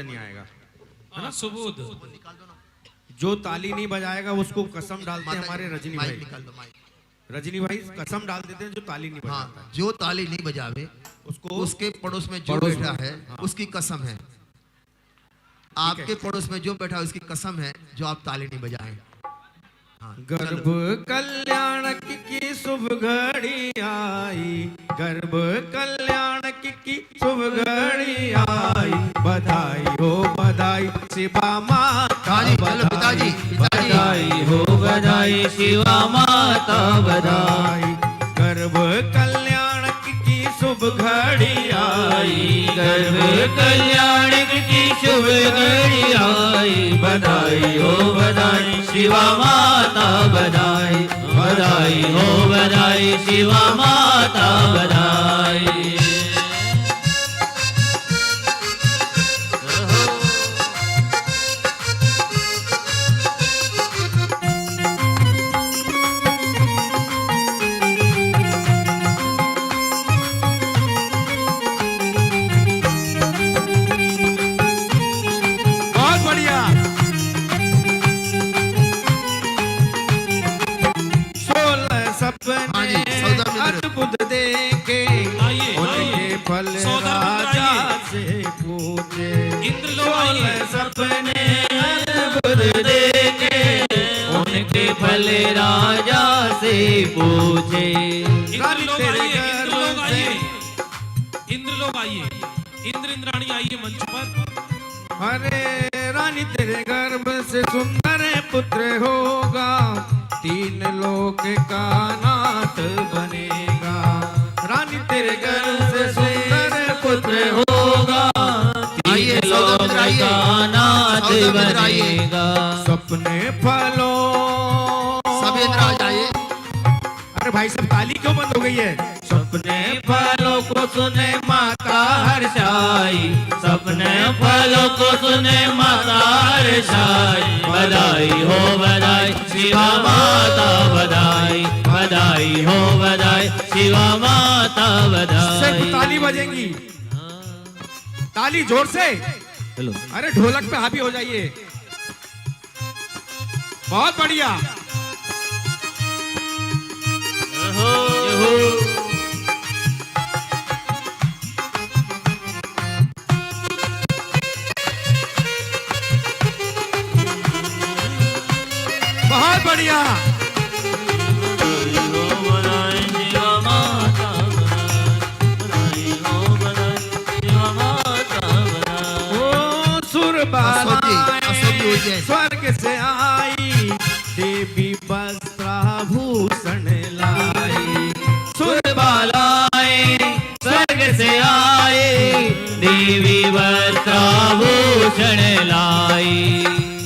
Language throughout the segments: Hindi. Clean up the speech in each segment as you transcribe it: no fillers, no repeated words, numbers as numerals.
नहीं आएगा, है ना? सुबोध जो ताली नहीं बजाएगा उसको कसम डालते हैं हमारे रजनी भाई। निकाल दो माइक। रजनी भाई कसम डाल देते हैं जो ताली नहीं बजाता हाँ, जो ताली नहीं बजावे उसको उसके पड़ोस में जो बैठा है उसकी कसम है। आपके पड़ोस में जो बैठा है उसकी कसम है जो आप ताली नहीं बजाएं। गर्भ कल्याण की शुभ घड़ी आई, गर्भ कल्याण की शुभ घड़ी आई, बधाई हो बधाई शिवा माता पिताजी बधाई हो बधाई शिवा माता बधाई। गर्भ कल्याण की शुभ घड़ी आई, गर्भ कल्याण की शुभ घड़ी आई, बधाई हो बधाई शिवा माता बधाई, बधाई हो बधाई शिवा माता बधाई। अद्भुत देखे उनके फल राजा से पूछे, सपने अद्भुत देखे उनके फल राजा से पूछे। इंद्र लोग आइए, इंद्र इंद्राणी आइए मंच पर। अरे रानी तेरे गर्भ से सुंदर पुत्र होगा, तीन लोक का नाथ बनेगा। रानी तेरे गर्भ से सुंदर पुत्र होगा, तीन लोक का नाथ बनेगा। सपने फलो सब इंद्र आ जाइए। अरे भाई सब ताली क्यों बंद हो गई है? सपने फलों को सुने माता हर्षाई, सपने फलों को सुने माता हर्षाई, बधाई हो बधाई शिवा माता बधाई, बधाई हो बधाई शिवा माता बधाई। सिर्फ ताली बजेंगी, ताली जोर से। चलो अरे ढोलक पे हावी हो जाइए। बहुत बढ़िया। बहुत बढ़िया। स्वर्ग से आई देवी वस्त्राभूषण लाई, सुरबालाए स्वर्ग से आए देवी वस्त्राभूषण लाई।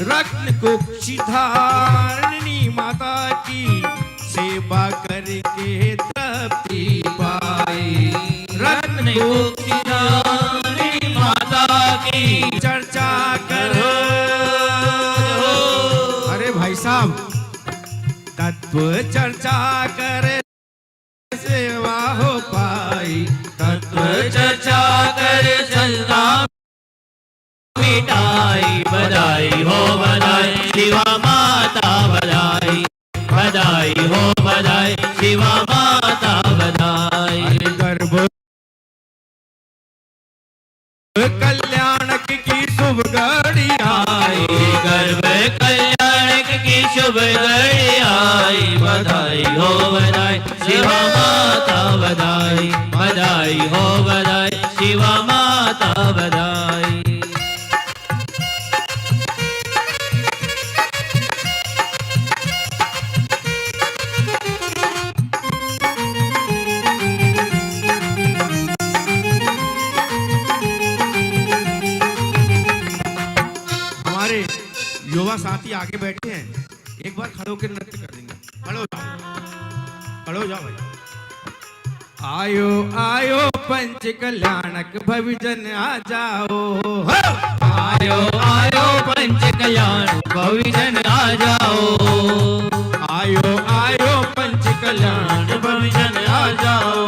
रत्न कुक्षी धारणी माता की सेवा करके तृप्ति पाई। रत्न कुक्षी धारणी माता की चर्चा कर। अरे भाई साहब तत्व चर्चा कर सेवा हो पाई, तत्व चर्चा कर चलना मिटाई, बधाई हो बधाई शिवा माता बधाई, बधाई हो बधाई शिवा माता बधाई। गर्भ कल्याण की शुभ घड़ी आई, गर्भ कल्याण की शुभ घड़ी आई, बधाई हो बधाई शिवा माता बधाई, बधाई हो बधाई शिवा माता बधाई। हमारे युवा साथी आगे बैठे हैं, एक बार खड़े होकर नृत्य कर देंगे। खड़े हो जाओ, खड़े हो जाओ भाई। आयो आयो पंच कल्याणक भविजन आ जाओ, आयो आयो पंच कल्याण भविजन आ जाओ, आयो आयो पंच कल्याण भविजन आ जाओ,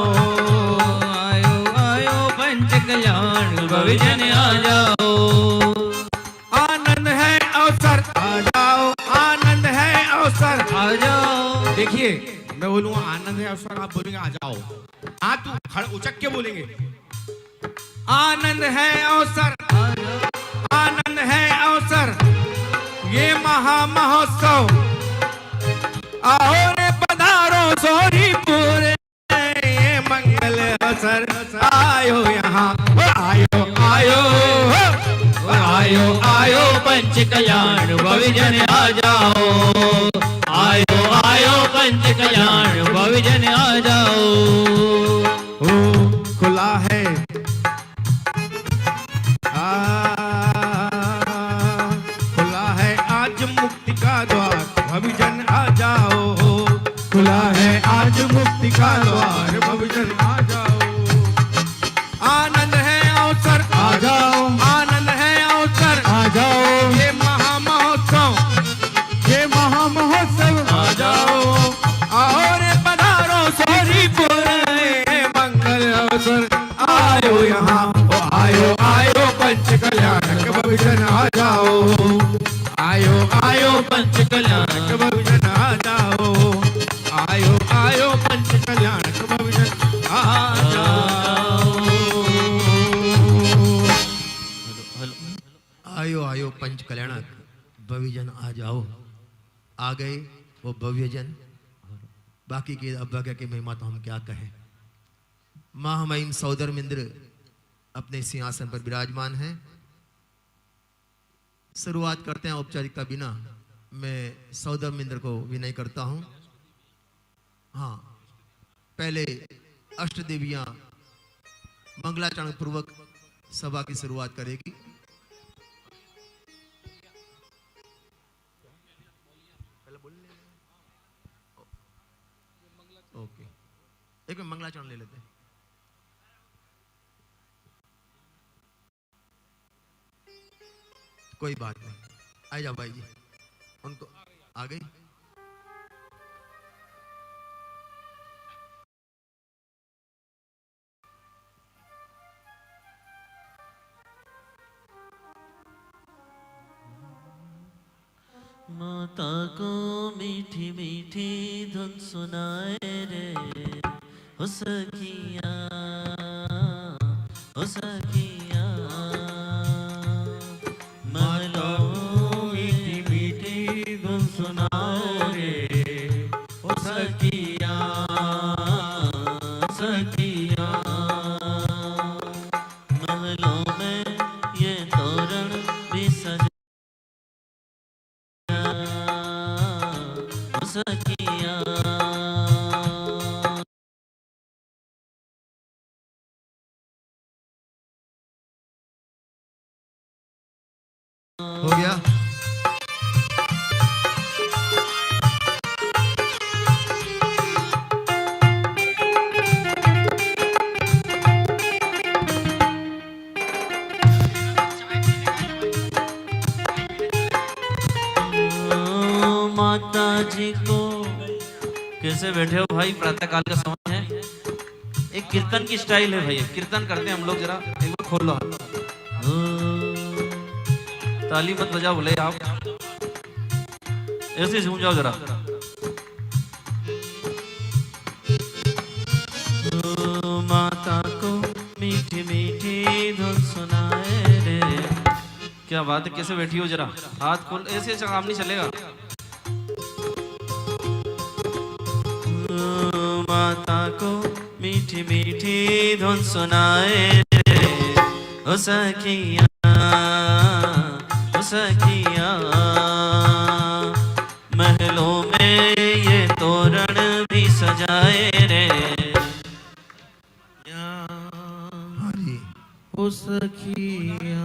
आयो आयो पंच कल्याण भविजन आ जाओ। देखिए, मैं बोलूंगा आनंद है अवसर, आप बोलेंगे आ जाओ। हाँ तू खड़ उचक के बोलेंगे, आनंद है अवसर, आनंद है अवसर, ये महा महोत्सव, आओ रे पधारो सोरीपुर, ये मंगल अवसर, आयो यहाँ, आयो आयो आयो आयो पंच कल्याण भविजन आ जाओ, आयो आयो पंच कल्याण भविजन आ जाओ। ओ खुला है खुला है आज मुक्ति का द्वार, भविजन आ जाओ, खुला है आज मुक्ति का द्वार, भविजन आ जाओ, आनंद है अवसर, आ जाओ, आनंद है अवसर, आ जाओ, ये महा महोत्सव, ये महा महोत्सव, आ जाओ, आओ रे पधारो सोरीपुर, मंगल अवसर, आयो यहाँ, ओ आयो आयो पंच कल्याणक भविजन आ जाओ, आयो आयो पंच कल्याणक भविजन आ जाओ, आयो आयो पंच कल्याणक भविजन आ जाओ। आयो आयो पंच कल्याणक भविजन आ जाओ। आ गए वो भव्यजन, बाकी की अवज्ञा की महिमा तो हम क्या कहें। महामहिम सौदर्मिंद्र अपने सिंहासन पर विराजमान हैं। शुरुआत करते हैं औपचारिकता बिना। मैं सौदर्मिंद्र को विनय करता हूं। हाँ, पहले अष्ट देवियां मंगलाचरण पूर्वक सभा की शुरुआत करेगी। ओके, एक में मंगलाचरण ले लेते हैं। कोई बात नहीं, आ जाओ भाई जी, उनको आ गई। माता को मीठी मीठी धुन सुनाए रे, हो सखिया, हो सखिया, महलों मीठी मीठी धुन सुनाए रे, हो सखिया, सखिया, महलों में ये तोरण भी सजा सखिया। हो गया। माता जी को कैसे बैठे हो भाई? प्रातः काल का समय है, एक कीर्तन की स्टाइल है भाई, कीर्तन करते हैं हम लोग। जरा एक बार खोल लो हाथ। ताली मत बजाओ बोले आप, ऐसे झूम जाओ जरा। माता को मीठी मीठी धुन सुनाए रे। क्या बात है, कैसे बैठी हो? जरा हाथ खोल, ऐसे काम नहीं चलेगा। माता को मीठी मीठी धुन सुनाए रे, ओ सखिया, ओ सखिया, महलों में ये तोरण भी सजाए रे, हाँ जी, ओ सखिया।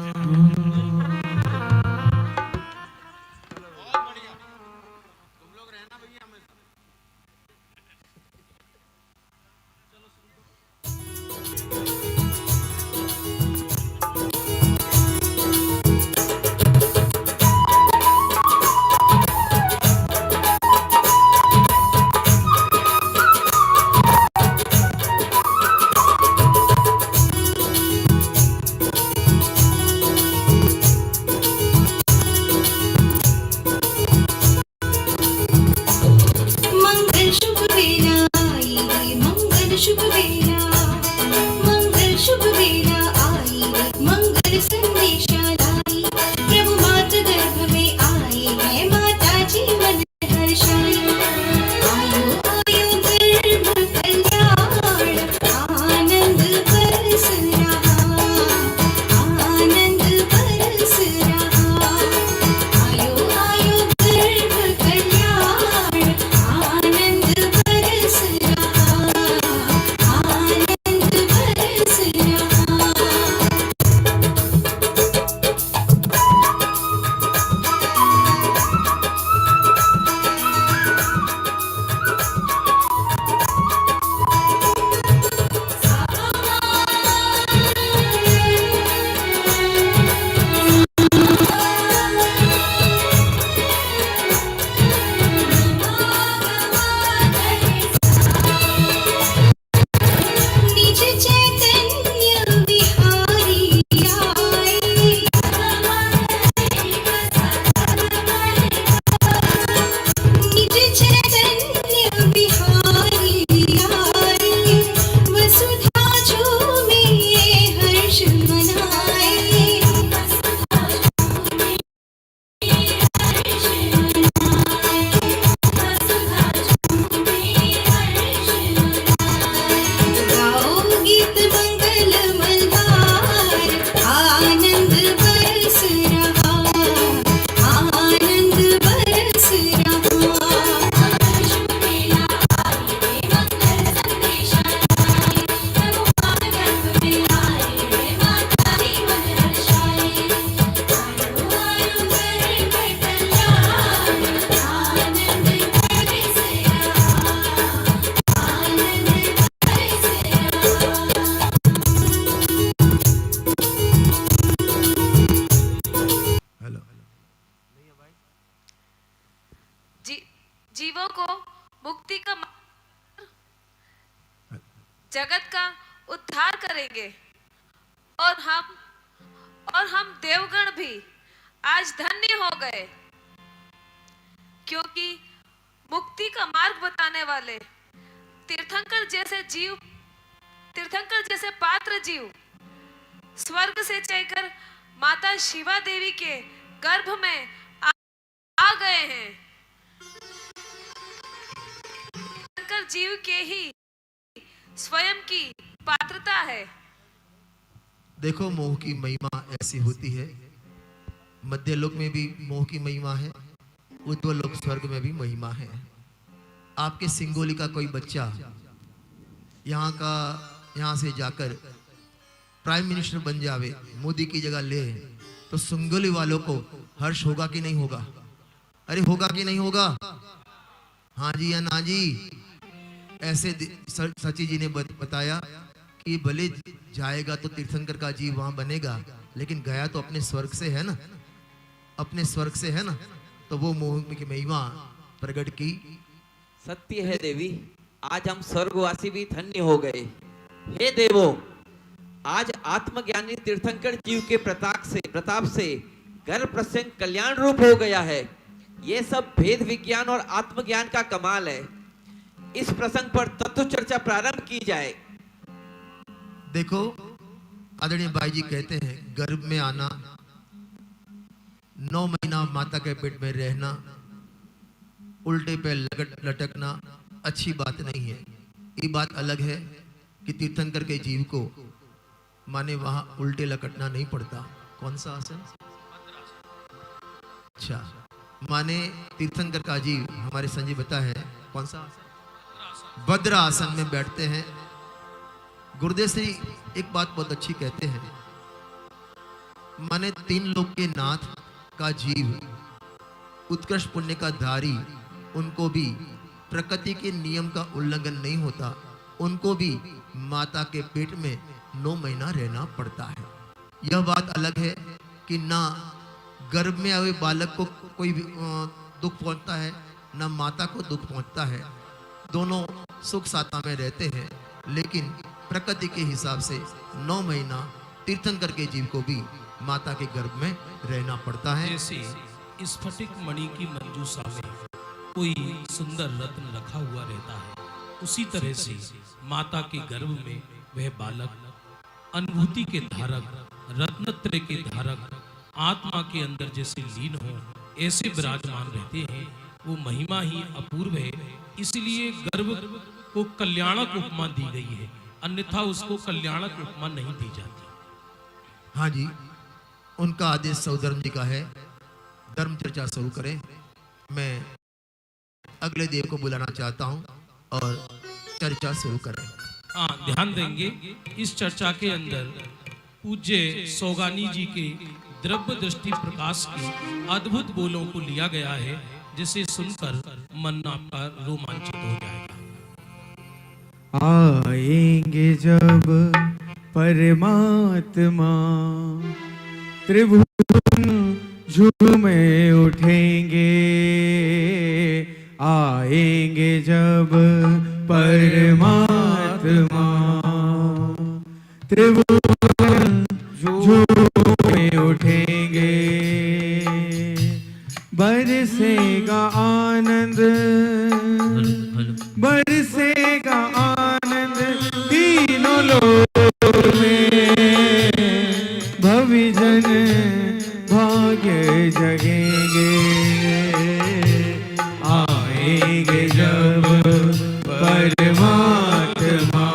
जीवों को मुक्ति का जगत का उद्धार करेंगे और हम देवगण भी आज धन्य हो गए, क्योंकि मुक्ति का मार्ग बताने वाले तीर्थंकर जैसे पात्र जीव स्वर्ग से चलकर माता शिवा देवी के गर्भ में आ गए हैं। तीर्थंकर जीव के ही स्वयं की पात्रता है। देखो, मोह की महिमा ऐसी होती है, मध्य लोक में भी मोह की महिमा है, ऊर्ध्व लोक स्वर्ग में भी महिमा है। आपके सिंगोली का कोई बच्चा यहाँ से जाकर प्राइम मिनिस्टर बन जावे, मोदी की जगह ले, तो सिंगोली वालों को हर्ष होगा कि नहीं होगा? अरे होगा कि नहीं होगा? हाँ जी या ना जी? ऐसे सची जी ने बताया कि भले जाएगा तो तीर्थंकर का जीव वहां बनेगा, लेकिन गया तो अपने स्वर्ग से है ना, अपने स्वर्ग से है ना, तो वो मोह की महिमा प्रकट की। सत्य है देवी, आज हम स्वर्गवासी भी धन्य हो गए। हे देवो, आज आत्मज्ञानी तीर्थंकर जीव के प्रताप से घर प्रसंग कल्याण रूप हो गया है। ये सब भेद विज्ञान और आत्मज्ञान का कमाल है। इस प्रसंग पर तत्व चर्चा प्रारंभ की जाए। देखो, आदरणीय भाई जी कहते हैं गर्भ में आना, 9 महीना माता के पेट में रहना, उल्टे पे लटकना अच्छी बात नहीं है। ये बात अलग है कि तीर्थंकर के जीव को माने वहां उल्टे लटकना नहीं पड़ता। कौन सा आसन? अच्छा, माने तीर्थंकर का जीव हमारे संजय बता है कौन सा? भद्र आसन में बैठते हैं। गुरुदेव श्री एक बात बहुत अच्छी कहते हैं, माने 3 लोक के नाथ का जीव, उत्कृष्ट पुण्य का धारी, उनको भी प्रकृति के नियम का उल्लंघन नहीं होता, उनको भी माता के पेट में 9 महीना रहना पड़ता है। यह बात अलग है कि ना गर्भ में आए बालक को कोई दुख पहुंचता है, ना माता को दुख पहुंचता है, दोनों सुख साता में रहते हैं। लेकिन प्रकृति के हिसाब से 9 महीना तीर्थंकर के जीव को भी माता के गर्भ में रहना पड़ता है। जैसे स्फटिक मणि की मंजूषा में कोई सुंदर रत्न रखा हुआ रहता है, उसी तरह से माता के गर्भ में वह बालक अनुभूति के धारक, रत्नत्रय के धारक, आत्मा के अंदर जैसे लीन हो ऐसे विराजमान रहते हैं। वो महिमा ही अपूर्व है, इसलिए गर्भ को कल्याणक उपमा दी गई है, अन्यथा उसको कल्याणक उपमा नहीं दी जाती। हाँ जी, उनका आदेश सौधर्म जी का है। धर्म चर्चा शुरू करें। मैं अगले देव को बुलाना चाहता हूं और चर्चा शुरू करें। ध्यान देंगे, इस चर्चा के अंदर पूज्य सौगानी जी के द्रव्य दृष्टि प्रकाश के अद्भुत बोलों को लिया गया है, जिसे सुनकर मन आपका रोमांचित हो जाएगा। आएंगे जब परमात्मा, त्रिभुवन झूमे उठेंगे। आएंगे जब परमात्मा, त्रिभुवन झूमे उठेंगे। बरसेगा आनंद, बरसेगा आनंद तीनों लोक में। भविजन भाग्य जगेंगे। आएंगे जब परमात्मा,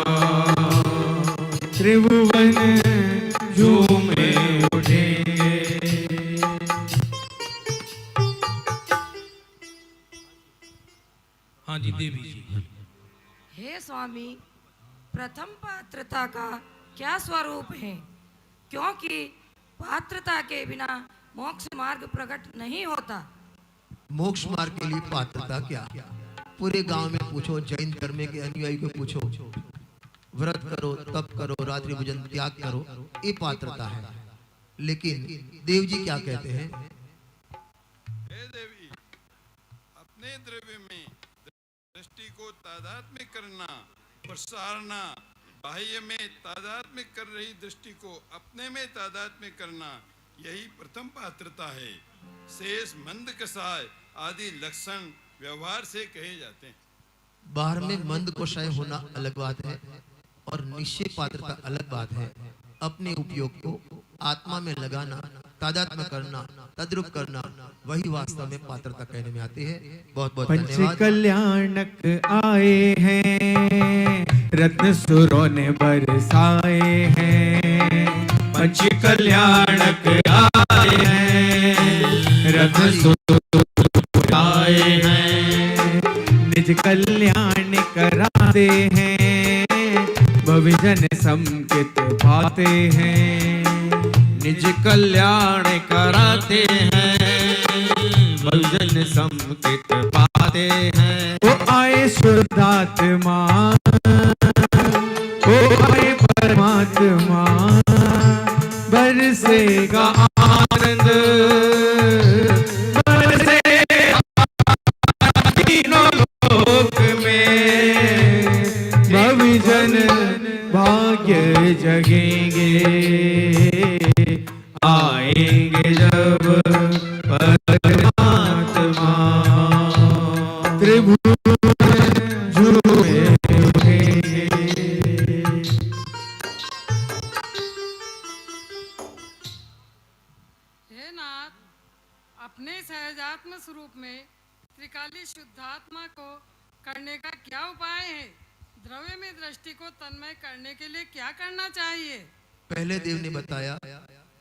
त्रिभुवन झूमे उठेंगे। हाँ जी देवी जी। हे स्वामी, प्रथम पात्रता का क्या स्वरूप है? क्योंकि पात्रता के बिना मोक्ष मार्ग प्रकट नहीं होता। मोक्ष मार्ग के लिए पात्रता क्या? पूरे गांव में पूछो, जैन धर्म के अनुयायी को पूछो, व्रत करो, तप करो, रात्रि भोजन त्याग करो, ये पात्रता है। लेकिन देव जी क्या कहते हैं? हे देवी, अपने द्रव्य में को तादात्म्य करना, प्रसारना, बाह्य में तादात्म्य कर रही दृष्टि को अपने में तादात्म्य करना, यही प्रथम पात्रता है। शेष मंद कसाय आदि लक्षण व्यवहार से कहे जाते हैं। बाहर में मंद कोशाय होना अलग बात है और निश्चय पात्रता अलग बात है। अपने उपयोग को आत्मा में लगाना, तादात्म्य करना, तद्रूप करना, वही वास्तव में पात्रता कहने में आती है। बहुत बहुत पंच धन्यवाद। कल्याणक आए हैं, रत्न सुरों ने बरसाए हैं। पंच कल्याणक आए हैं, रत्न सुरों आए हैं। निज कल्याण कराते हैं, भविजन समकित पाते हैं। निज कल्याण कराते हैं, भविजन समकित पाते हैं। वो आए शुद्धात्मा, वो आए परमात्मा, बरसेगा आनंद, बरसेगा तीनों लोक में। भविजन भाग्य जगेंगे, आएंगे जब परमात्मा। त्रिभुवन झूमे उठेंगे। हे नाथ, अपने सहजात्म स्वरूप में त्रिकाली शुद्धात्मा को करने का क्या उपाय है? द्रव्य में दृष्टि को तन्मय करने के लिए क्या करना चाहिए? पहले देव ने बताया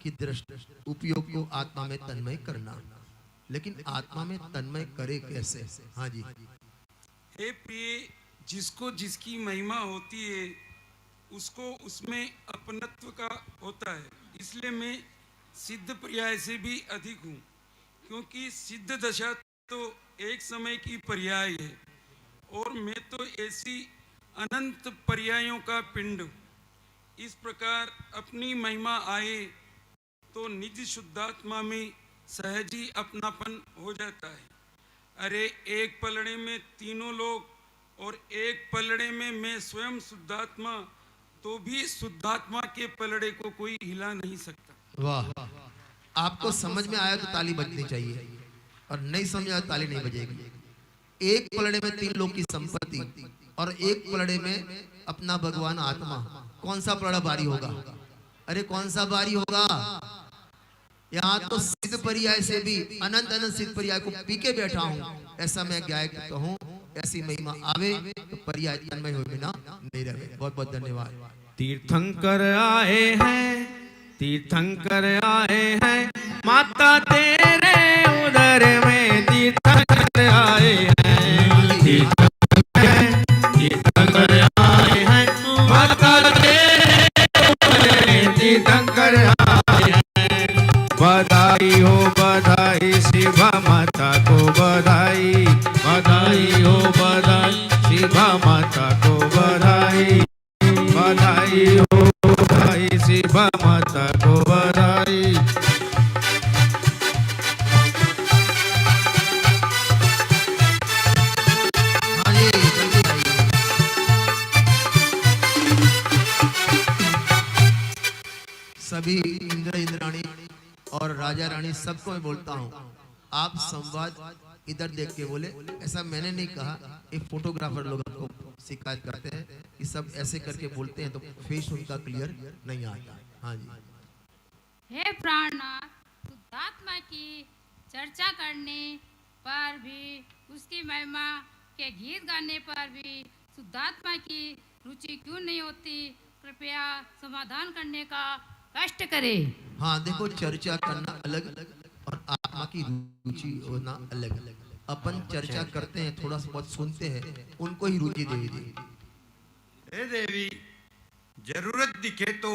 कि दृष्टि उपयोग को आत्मा में तन्मय करना, लेकिन आत्मा में तन्मय करे कैसे? हाँ जी। हे प्रिय, जिसको जिसकी महिमा होती है उसको उसमें अपनत्व का होता है। इसलिए मैं सिद्ध पर्याय से भी अधिक हूँ, क्योंकि सिद्ध दशा तो एक समय की पर्याय है और मैं तो ऐसी अनंत पर्यायों का पिंड हूँ। इस प्रकार अपनी महिमा आए तो निज शुद्धात्मा में सहज ही अपनापन हो जाता है। अरे एक पलड़े में तीनों लोग और एक पलड़े में मैं स्वयं शुद्धात्मा, तो भी शुद्धात्मा के पलड़े को कोई हिला नहीं सकता। वाह, आपको समझ में आया तो ताली बजनी चाहिए और नहीं समझ आया तो ताली नहीं बजेगी। एक पलड़े में तीन लोग की संपत्ति और एक पलड़े में अपना भगवान आत्मा, कौन सा पलड़ा भारी होगा? अरे कौन सा भारी होगा? यहाँ तो सिद्ध पर्याय से भी अनंत अनंत सिद्ध पर्याय को पी के बैठा हूँ। ऐसा मैं गायक कहूँ, ऐसी महिमा आवे तो पर्याय तन्मय हो बिना नहीं रहे। बहुत बहुत धन्यवाद। तीर्थंकर आए हैं, तीर्थंकर आए हैं, माता तेरे उदर में तीर्थंकर आए हैं। तीर्थंकर आए हैं, माता तेरे उदर में तीर्थंकर आए हैं। बधाई हो बधाई, शिवा माता को बधाई, बधाई हो बधाई, शिवा माता को बधाई, बधाई हो बधाई, शिवा माता को बधाई। हाँ जी, जल्दी आइए। सभी इंद्र इंद्राणी और राजा रानी सबको मैं बोलता हूँ, आप संवाद इधर देख के बोले। ऐसा मैंने नहीं कहा, ये फोटोग्राफर लोग आपको शिकायत करते हैं कि सब ऐसे करके बोलते हैं तो फेस उनका क्लियर नहीं आता। हाँ जी। हे प्राणनाथ, शुद्धात्मा की चर्चा करने पर भी, उसकी महिमा के गीत गाने पर भी शुद्धात्मा की रुचि क्यों नहीं होती? कृपया समाधान करने का कष्ट करे। हाँ देखो, चर्चा करना अलग और आत्मा की रुचि होना अलग। अपन चर्चा करते हैं, थोड़ा सा बहुत सुनते हैं, उनको ही रुचि देवी दी। हे देवी, जरूरत दिखे तो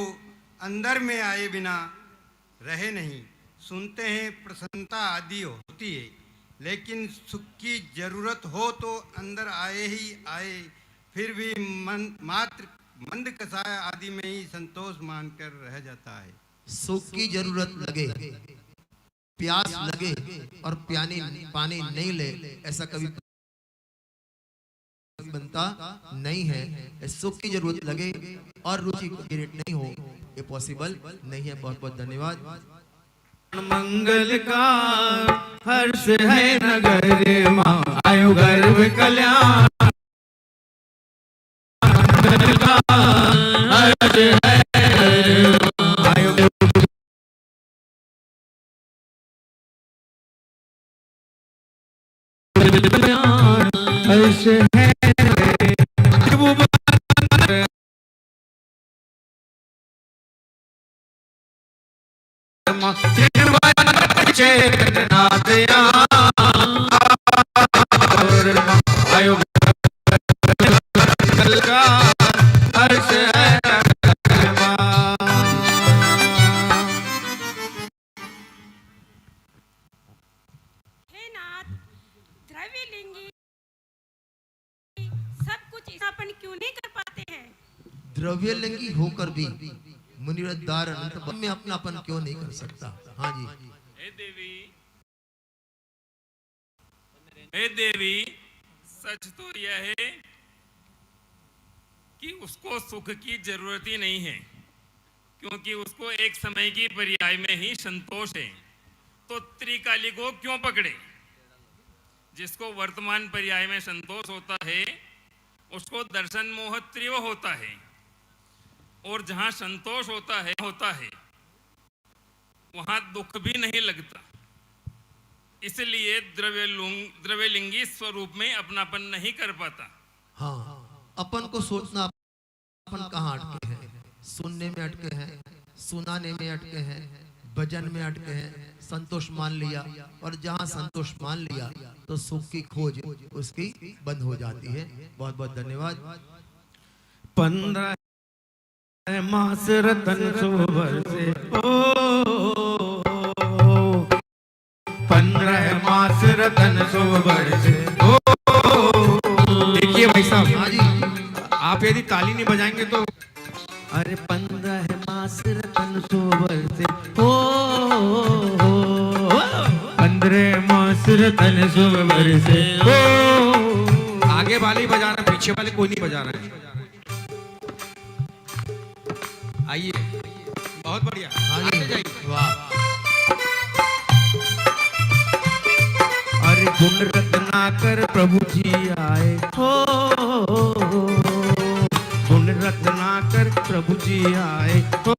अंदर में आए बिना रहे नहीं। सुनते हैं प्रसन्नता आदि होती है, लेकिन सुख की जरूरत हो तो अंदर आए ही आए, फिर भी मात्र मंद कसाय आदि में ही संतोष मानकर रह जाता है। सुख की जरूरत लगे, प्यास लगे और पानी नहीं ले, ऐसा कभी बनता नहीं है। इस सुख की जरूरत लगे और रुचि क्रिएट नहीं हो, ये पॉसिबल नहीं है। बहुत बहुत धन्यवाद। मंगल का हर्ष है नगर माँ, आयु गर्भ कल्याण। मंगल का हर्ष है आयु कल्याण, हर्ष है हे नाथ, द्रव्य लिंगी सब कुछ अपन क्यों नहीं कर पाते हैं? द्रव्य लिंगी होकर भी मुनिवृत्त दार अनंत में अपनापन क्यों नहीं कर सकता? हाँ जी। हे देवी, सच तो यह है कि उसको सुख की जरूरत ही नहीं है, क्योंकि उसको एक समय की पर्याय में ही संतोष है। तो त्रिकाली को क्यों पकड़े? जिसको वर्तमान पर्याय में संतोष होता है उसको दर्शन मोह तीव्र होता है, और जहां संतोष होता है वहां दुख भी नहीं लगता। इसलिए द्रव्यलिंगी स्वरूप में अपनापन नहीं कर पाता। हाँ, अपन को सोचना अपन कहाँ अटके हैं? सुनने में अटके हैं, सुनाने में अटके हैं, भजन में अटके हैं, संतोष मान लिया, और जहाँ संतोष मान लिया तो सुख की खोज उसकी बंद हो जाती है। बहुत बहुत धन्यवाद। 15 मास रतन सोबर से ओ 15 मास रतन सोबर से ओ। देखिए भाई साहब, आप यदि ताली नहीं बजाएंगे तो अरे 15 मास रतन सोबर से ओ 15 मास रतन सोबर से ओ। आगे वाले ही बजा रहे हैं, पीछे वाले कोई नहीं बजा रहे हैं। आइए, बहुत बढ़िया, आगे जाइए। वाह। अरे गुण रत्नाकर प्रभु जी आए हो, गुण रत्नाकर प्रभु जी आए हो,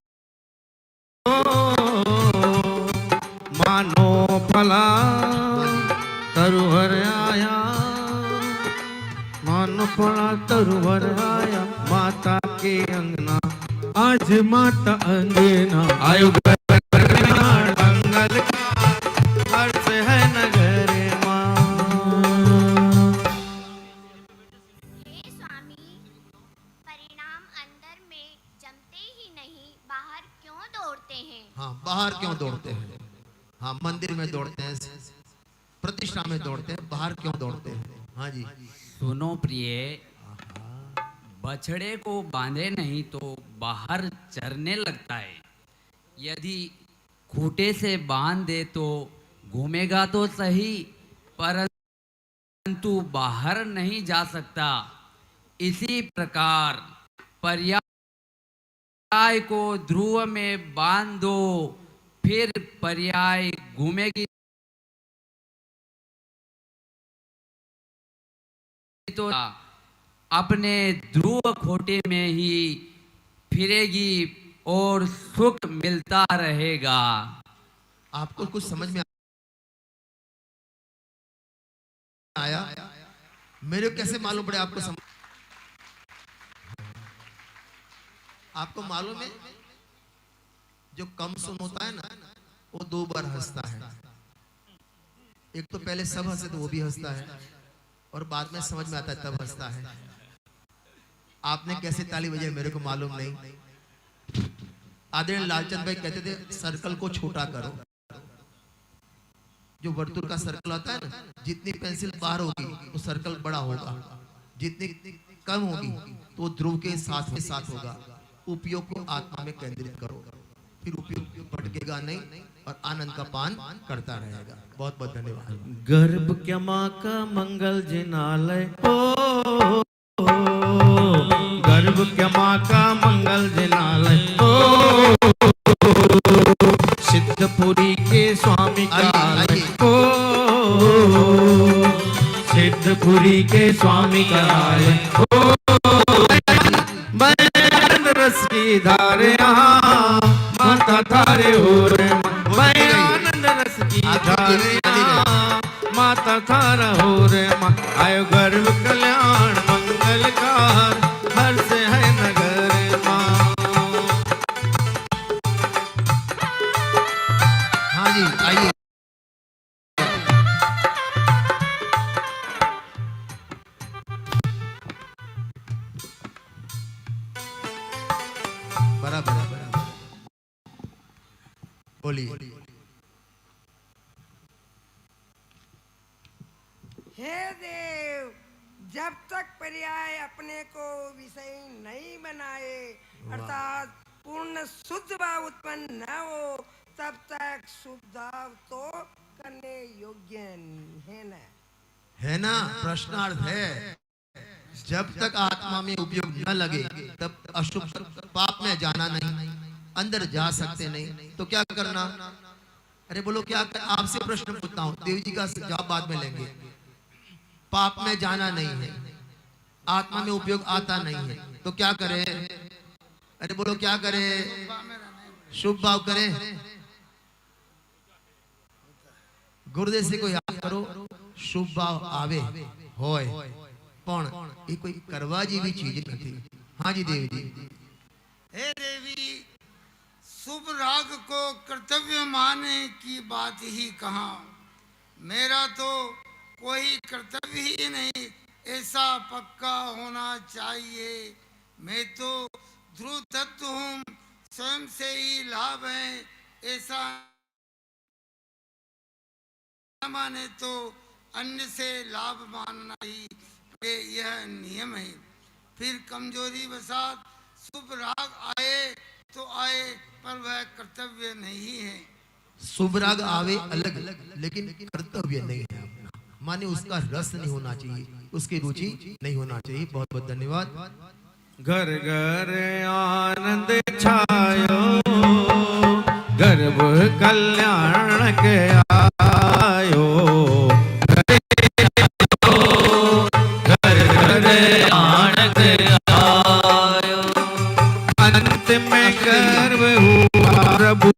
मानो फला तरुवर आया, मानो फला तरुवर आया, माता के अंगना आज माता अंगना आयु मंगल का हर्ष है नगर माँ। हे स्वामी, परिणाम अंदर में जमते ही नहीं, बाहर क्यों दौड़ते हैं? हाँ, बाहर क्यों दौड़ते हैं? हाँ, मंदिर में दौड़ते हैं, प्रतिष्ठा में दौड़ते हैं, बाहर क्यों दौड़ते हैं? हाँ जी। सुनो प्रिय, बछड़े को बांधे नहीं तो बाहर चरने लगता है। यदि खूंटे से बांध दे तो घूमेगा तो सही, परंतु बाहर नहीं जा सकता। इसी प्रकार पर्याय को ध्रुव में बांध दो, फिर पर्याय घूमेगी तो अपने ध्रुव खोटे में ही फिरेगी और सुख मिलता रहेगा। आपको कुछ समझ में आया? मेरे को कैसे मालूम पड़े आपको आपको मालूम है, जो कम सुन होता है ना, वो 2 बार हंसता है। एक तो पहले सब हंसे तो वो भी हंसता है, और बाद में समझ में आता है तब हंसता है। आपने कैसे ताली बजाई मेरे को मालूम नहीं। आदरणीय लालचंद भाई कहते थे सर्कल को छोटा करो। जो वर्तुल का सर्कल आता है ना, जितनी पेंसिल बाहर होगी तो सर्कल बड़ा होगा, जितनी कम होगी तो ध्रुव के साथ होगा। उपयोग को आत्मा में केंद्रित करो, फिर उपयोग भटकेगा नहीं और आनंद का पान करता रहेगा। बहुत बहुत धन्यवाद। गर्भ क्या माँ का मंगल जिनालय ओ गर्भ के माँ का मंगल जिनालय ओ सिद्धपुरी के स्वामी का आलय ओ सिद्धपुरी के स्वामी का आलय ओ रस की धारे माता थारे हो रे आनंद रस की धारे माता थारा हो रे आयो गर्भ कल्याण मंगलकार हर्ष है नगर माँ। हाँ जी आइए। बराबर बोलिए। हे देव, जब तक पर्याय अपने को विषय नहीं बनाए अर्थात पूर्ण शुद्ध भाव उत्पन्न न हो तब तक शुभ भाव तो करने योग्य है न। है ना, प्रश्नार्थ है। जब तक आत्मा में उपयोग न लगे तब अशुभ पाप में जाना नहीं, अंदर जा सकते नहीं। तो क्या करना? अरे बोलो क्या कर? आपसे प्रश्न पूछता हूँ, देव जी का जवाब बाद में लेंगे। पाप में जाना नहीं है, आत्मा में उपयोग आता नहीं है, तो क्या करे? अरे बोलो क्या करे? शुभ भाव करे। गुरुदेव से को याद करो, शुभ भाव आवे होय पण ये कोई करवा जेवी चीज नहीं। हाँ जी देवी जी। हे देवी, शुभ राग को कर्तव्य माने की बात ही कहाँ। मेरा तो कोई कर्तव्य ही नहीं, ऐसा पक्का होना चाहिए। मैं तो ध्रुव तत्व हूँ, स्वयं से ही लाभ है, ऐसा न माने तो अन्य से लाभ मानना ही यह नियम है। फिर कमजोरी वसात शुभ राग आए तो आए, पर वह कर्तव्य नहीं है। शुभ राग आवे अलग, लेकिन कर्तव्य नहीं है अपना, माने उसका रस नहीं होना चाहिए, उसकी रुचि नहीं होना चाहिए। बहुत बहुत धन्यवाद। घर घर आनंद छायो, गर्भ कल्याण के आयो। घर घर आनंद आयो, अंत में गर्भ हुआ प्रभु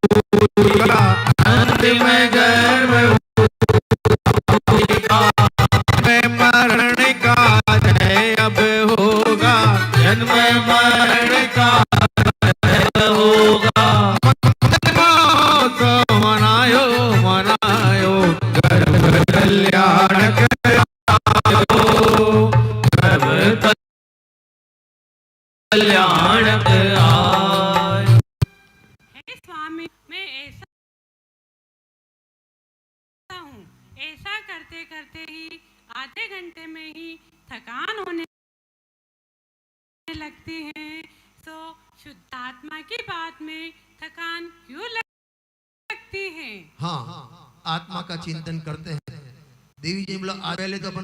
का, अंत में गर्भ में मरण का जय अब होगा, जन्म मरण का जय होगा। तो मनायो मनायो गर्भ कल्याण कल्याण आय। हे स्वामी, मैं ऐसा हूँ, ऐसा करते करते ही आधे घंटे में ही थकान होने लगती है, तो शुद्धात्मा की बात में थकान क्यों लगती है? हाँ, आत्मा का चिंतन करते हैं। देवी जी बोला पहले तो अपन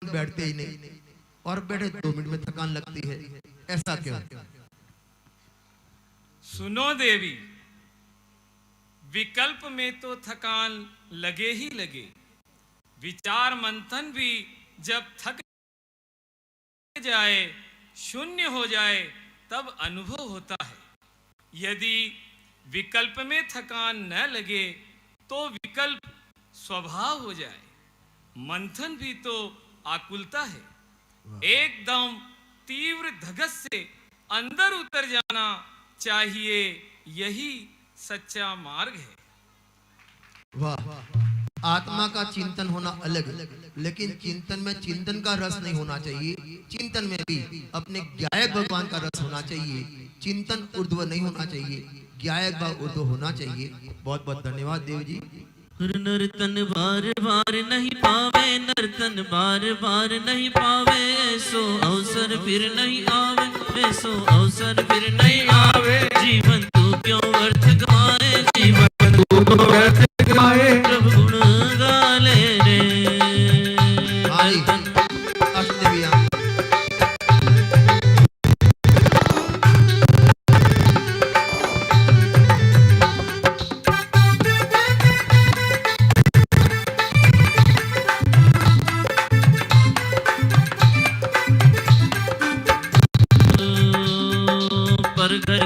बैठते ही नहीं, और बैठे 2 मिनट में थकान लगती है, ऐसा क्यों? सुनो देवी, विकल्प में तो थकान लगे ही लगे, विचार मंथन भी जब थक जाए, शून्य हो जाए, तब अनुभव होता है। यदि विकल्प में थकान न लगे तो विकल्प स्वभाव हो जाए। मंथन भी तो आकुलता है, एकदम तीव्र धगस से अंदर उतर जाना चाहिए, यही सच्चा मार्ग है। वाह, आत्मा का चिंतन होना अलग, लेकिन चिंतन में चिंतन का रस नहीं होना चाहिए। चिंतन में भी अपने ज्ञायक भगवान का रस होना चाहिए। चिंतन ऊर्ध्व नहीं होना चाहिए, ज्ञायक भाव ऊर्ध्व होना चाहिए। बहुत बहुत धन्यवाद देव जी। नर्तन बार बार नहीं पावे, नर्तन बार बार नहीं पावे, ऐसो अवसर फिर नहीं आवे, ऐसो अवसर फिर नहीं आवे। जीवन तू क्यों व्यर्थ गवाए, जीवन तू व्यर्थ गवाए, प्रभु गुण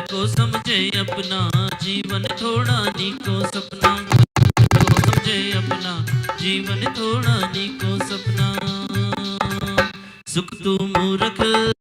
को समझे अपना, जीवन थोड़ा नीको सपना। को समझे अपना, जीवन थोड़ा नीको सपना। सुख तू मूर्ख हो,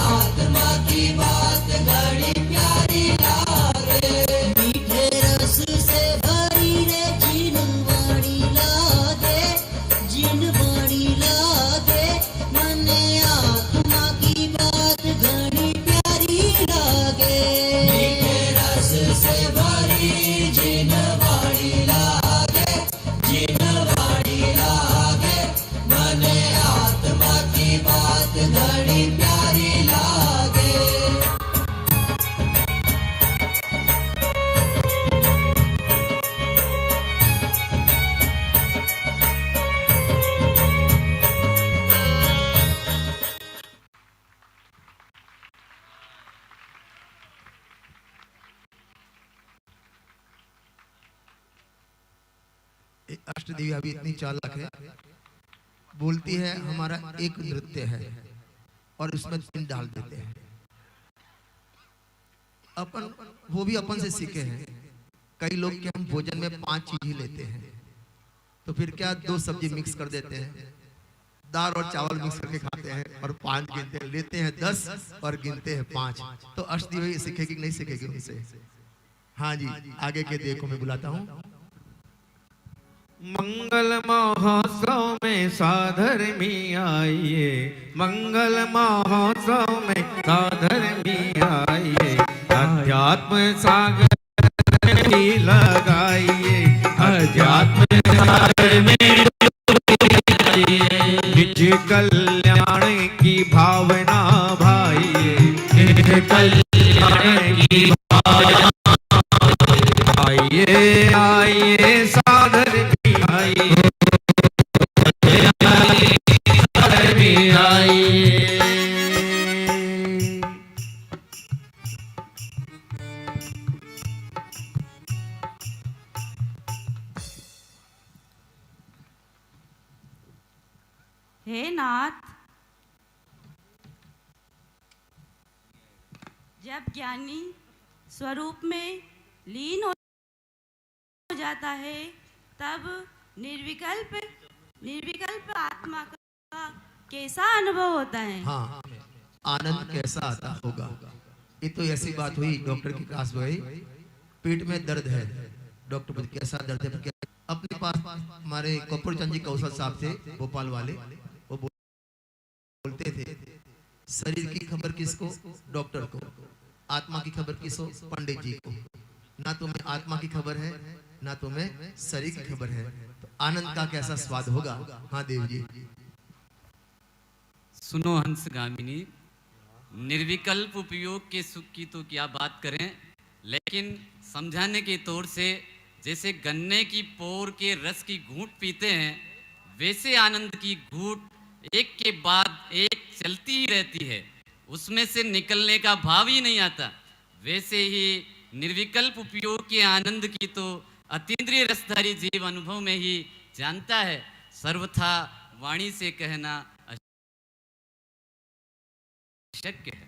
आत्मा अष्टदेवी अभी इतनी चालाक है, बोलती है हमारा एक नृत्य है और इसमें 3 डाल देते हैं। अपन वो भी अपन से सीखे हैं। कई लोग के हम भोजन में 5 चीज ही लेते हैं, तो फिर क्या 2 सब्जी मिक्स कर देते हैं, दाल और चावल मिक्स करके खाते हैं और 5 गिनते हैं, लेते हैं 10 और गिनते हैं 5। तो अष्टदेवी सीखेगी कि नहीं सीखेगी उनसे? हाँ जी, आगे के देखो मैं बुलाता हूँ। मंगल महोत्सव में साधर्मी आइए, मंगल महोत्सव में साधर्मी आइए, अध्यात्म सागर में लगाइए, अध्यात्म सागर में निज कल्याण की भावना भाइये, निज कल्याण की भावना आइए, आइए साधर्मी आइए, साधर्मी आइए। हे नाथ, जब ज्ञानी स्वरूप में लीन हो जाता है तब निर्विकल्प आत्मा का कैसा अनुभव होता है? हाँ, आनंद कैसा आता होगा। ये तो ऐसी बात हुई, डॉक्टर के पास गए, पेट में दर्द है, डॉक्टर बोले कैसा दर्द है? अपने पास हमारे कपूर चंद जी कौशल साहब थे, भोपाल वाले, वो बोलते थे शरीर की खबर किसको? डॉक्टर को। आत्मा की खबर किसको? पंडित जी को। ना तुम्हें आत्मा की खबर है ना तुम्हें शरीर की खबर है, तो आनंद का कैसा स्वाद होगा? हाँ देव जी। सुनो हंस गामिनी, निर्विकल्प उपयोग के सुख की तो क्या बात करें, लेकिन समझाने के तौर से जैसे गन्ने की पोर के रस की घूंट पीते हैं, वैसे आनंद की घूंट एक के बाद एक चलती ही रहती है, उसमें से निकलने का भाव ही नहीं आता। वैसे ही निर्विकल्प उपयोग के आनंद की तो अतीन्द्रिय रसधारी जीव अनुभव में ही जानता है, सर्वथा वाणी से कहना अशक्य है।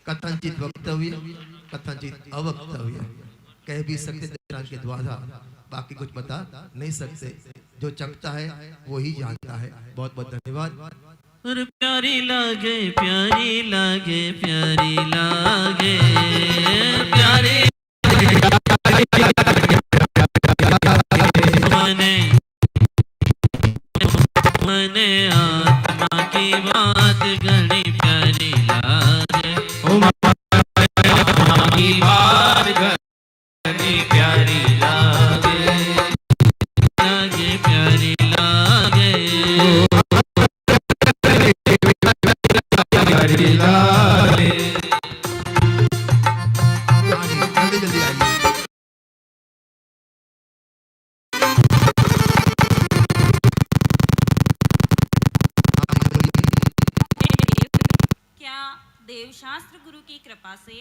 कथनचित वक्तव्य, कथनचित अवक्तव्य, कह भी सकते दृष्टांत के द्वारा, बाकी कुछ बता नहीं सकते। जो चखता है वो ही जानता है। बहुत बहुत धन्यवाद। और प्यारी लागे प्यारी लागे प्यारी लागे प्यारी मने आत्मा की बात घनी प्यारी लागे, आत्मा की बात घनी प्यारी लागे, लागे प्यारी लागे प्यारी लागे। जल्दी जल्दी आइए। क्या देवशास्त्र गुरु की कृपा से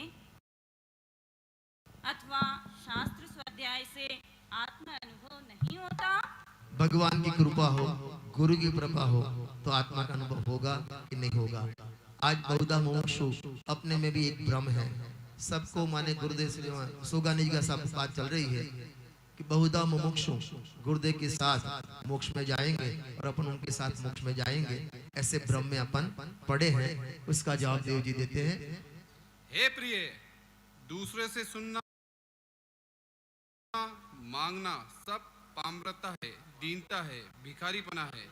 अथवा शास्त्र स्वाध्याय से आत्म अनुभव नहीं होता? भगवान की कृपा हो, गुरु की कृपा हो तो आत्मा का अनुभव होगा कि नहीं होगा। आज बहुधा मुमुक्षु अपने में भी एक भ्रम है, सबको माने गुरुदेव से सोगानी जी का सब बात चल रही है कि बहुधा मुमुक्षु गुरुदेव के साथ मोक्ष में जाएंगे और अपन उनके साथ मोक्ष में जाएंगे, ऐसे भ्रम में अपन पड़े हैं। उसका जवाब देव जी देते हैं। हे प्रिय, दूसरे से सुनना मांगना सब पामरता है, दीनता है, भिखारीपना है।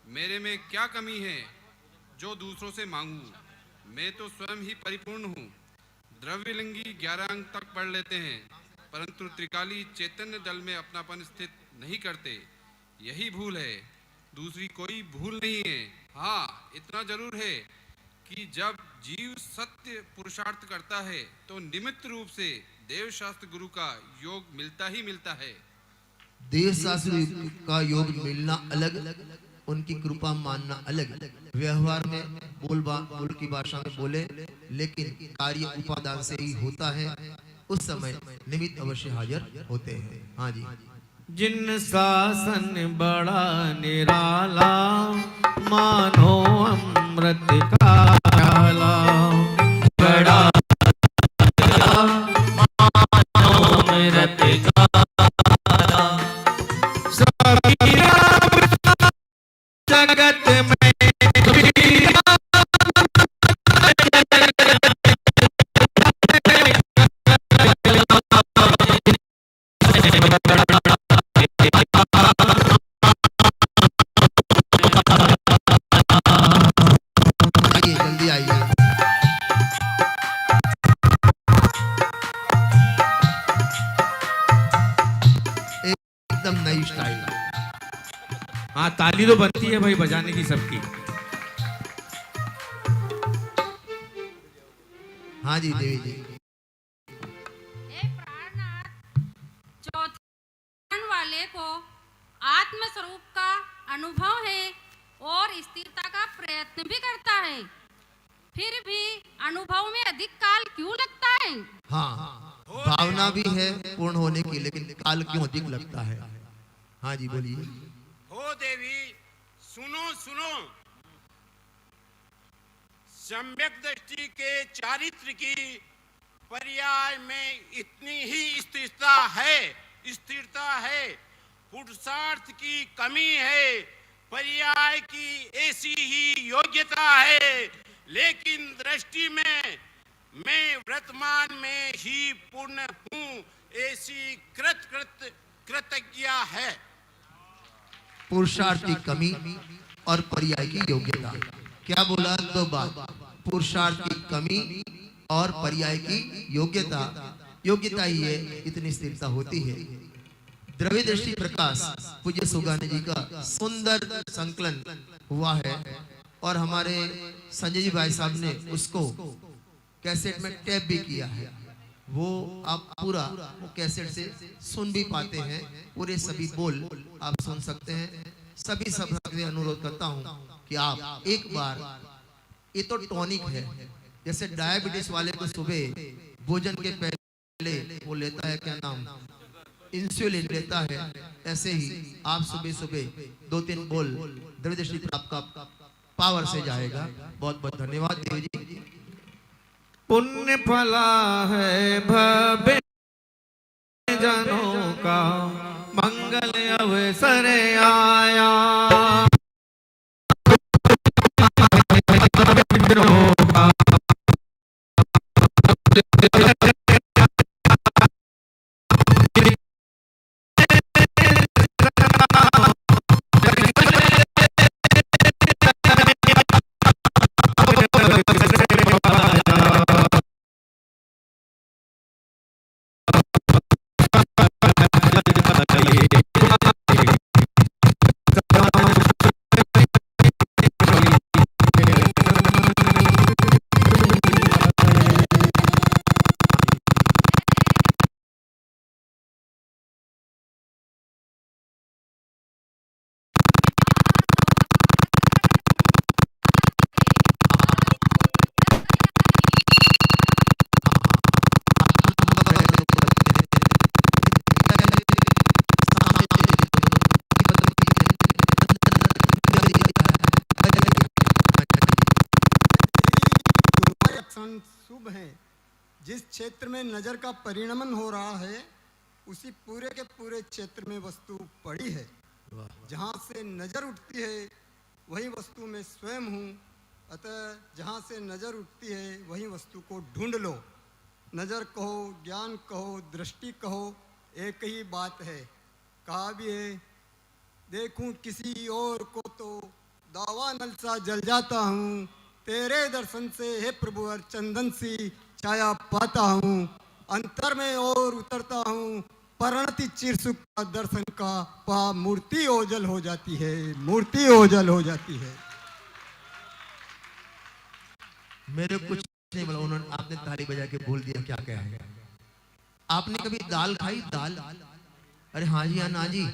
मेरे में क्या कमी है जो दूसरों से मांगूं? मैं तो स्वयं ही परिपूर्ण हूँ। द्रव्यलिंगी 11 अंक तक पढ़ लेते हैं, परंतु त्रिकाली चैतन्य दल में अपनापन स्थित नहीं करते। यही भूल है, दूसरी कोई भूल नहीं है। हाँ, इतना जरूर है कि जब जीव सत्य पुरुषार्थ करता है तो निमित्त रूप से देव शास्त्र गुरु का योग मिलता ही मिलता है। देव शास्त्र का योग मिलना अलग, उनकी कृपा मानना अलग। व्यवहार में बोल की भाषा में बोले, लेकिन कार्य उपादान से ही होता है। उस समय निमित्त अवश्य हाजिर होते हैं। हाँ जी। जिन शासन बड़ा निराला, मानो अमृत का प्याला। बड़ा मानो अमृत का प्याला। सभी जगत में जल्दी आइए। एकदम नई स्टाइल। हाँ, ताली तो बनती है भाई बजाने की सबकी। हाँ जी देवी जी। चौथे वाले को आत्म स्वरूप का अनुभव है और स्थिरता का प्रयत्न भी करता है, फिर भी अनुभव में अधिक काल क्यों लगता है? हाँ, भावना भी है पूर्ण होने की, लेकिन काल क्यों अधिक लगता है? हाँ जी बोलिए। हो देवी, सुनो सुनो। सम्यक दृष्टि के चारित्र की पर्याय में इतनी ही स्थिरता है। पुरुषार्थ की कमी है, पर्याय की ऐसी ही योग्यता है। लेकिन दृष्टि में मैं वर्तमान में ही पूर्ण हूँ, ऐसी कृतज्ञ है। पुरुषार्थ की कमी और पर्याय की योग्यता। क्या बोला? दो बात। पुरुषार्थ की कमी और पर्याय की योग्यता। योग्यता ही है, इतनी स्थिरता होती है। द्रव्य दृष्टि प्रकाश पूज्य सुगाने जी का सुंदर संकलन हुआ है और हमारे संजय जी भाई साहब ने उसको कैसेट में टैप भी किया है। वो आप पूरा वो कैसेट से सुन भी पाते हैं, पूरे सभी बोल आप सुन सकते हैं। सभी सब से अनुरोध करता हूँ कि आप एक बार, ये तो टॉनिक है, जैसे डायबिटीज वाले को सुबह भोजन के पहले वो लेता है, क्या नाम, इंसुलिन लेता है, ऐसे ही आप सुबह सुबह 2-3 बोल द्रव्य दृष्टि आपका पावर से जाएगा। बहुत बहुत धन्यवाद देव जी। पुण्य फला है भव्य जनों का, मंगल अवसर आया। शुभ है। जिस क्षेत्र में नजर का परिणमन हो रहा है, उसी पूरे के पूरे क्षेत्र में वस्तु पड़ी है। जहाँ से नजर उठती है वही वस्तु में स्वयं हूँ। अतः जहाँ से नजर उठती है वही वस्तु को ढूंढ लो। नजर कहो, ज्ञान कहो, दृष्टि कहो, एक ही बात है। कहा भी है, देखूं किसी और को तो दावानल सा जल जाता हूँ, तेरे दर्शन से हे प्रभु हर चंदन सी छाया पाता हूँ। अंतर में और उतरता हूँ, परिणति चिरसुख का दर्शन का पा मूर्ति ओझल हो जाती है, मूर्ति ओझल हो जाती है। मेरे कुछ नहीं बोला उन्होंने, आपने ताली बजा के बोल दिया क्या कहे। आपने कभी दाल खाई? दाल? अरे हाँ जी, ना जी।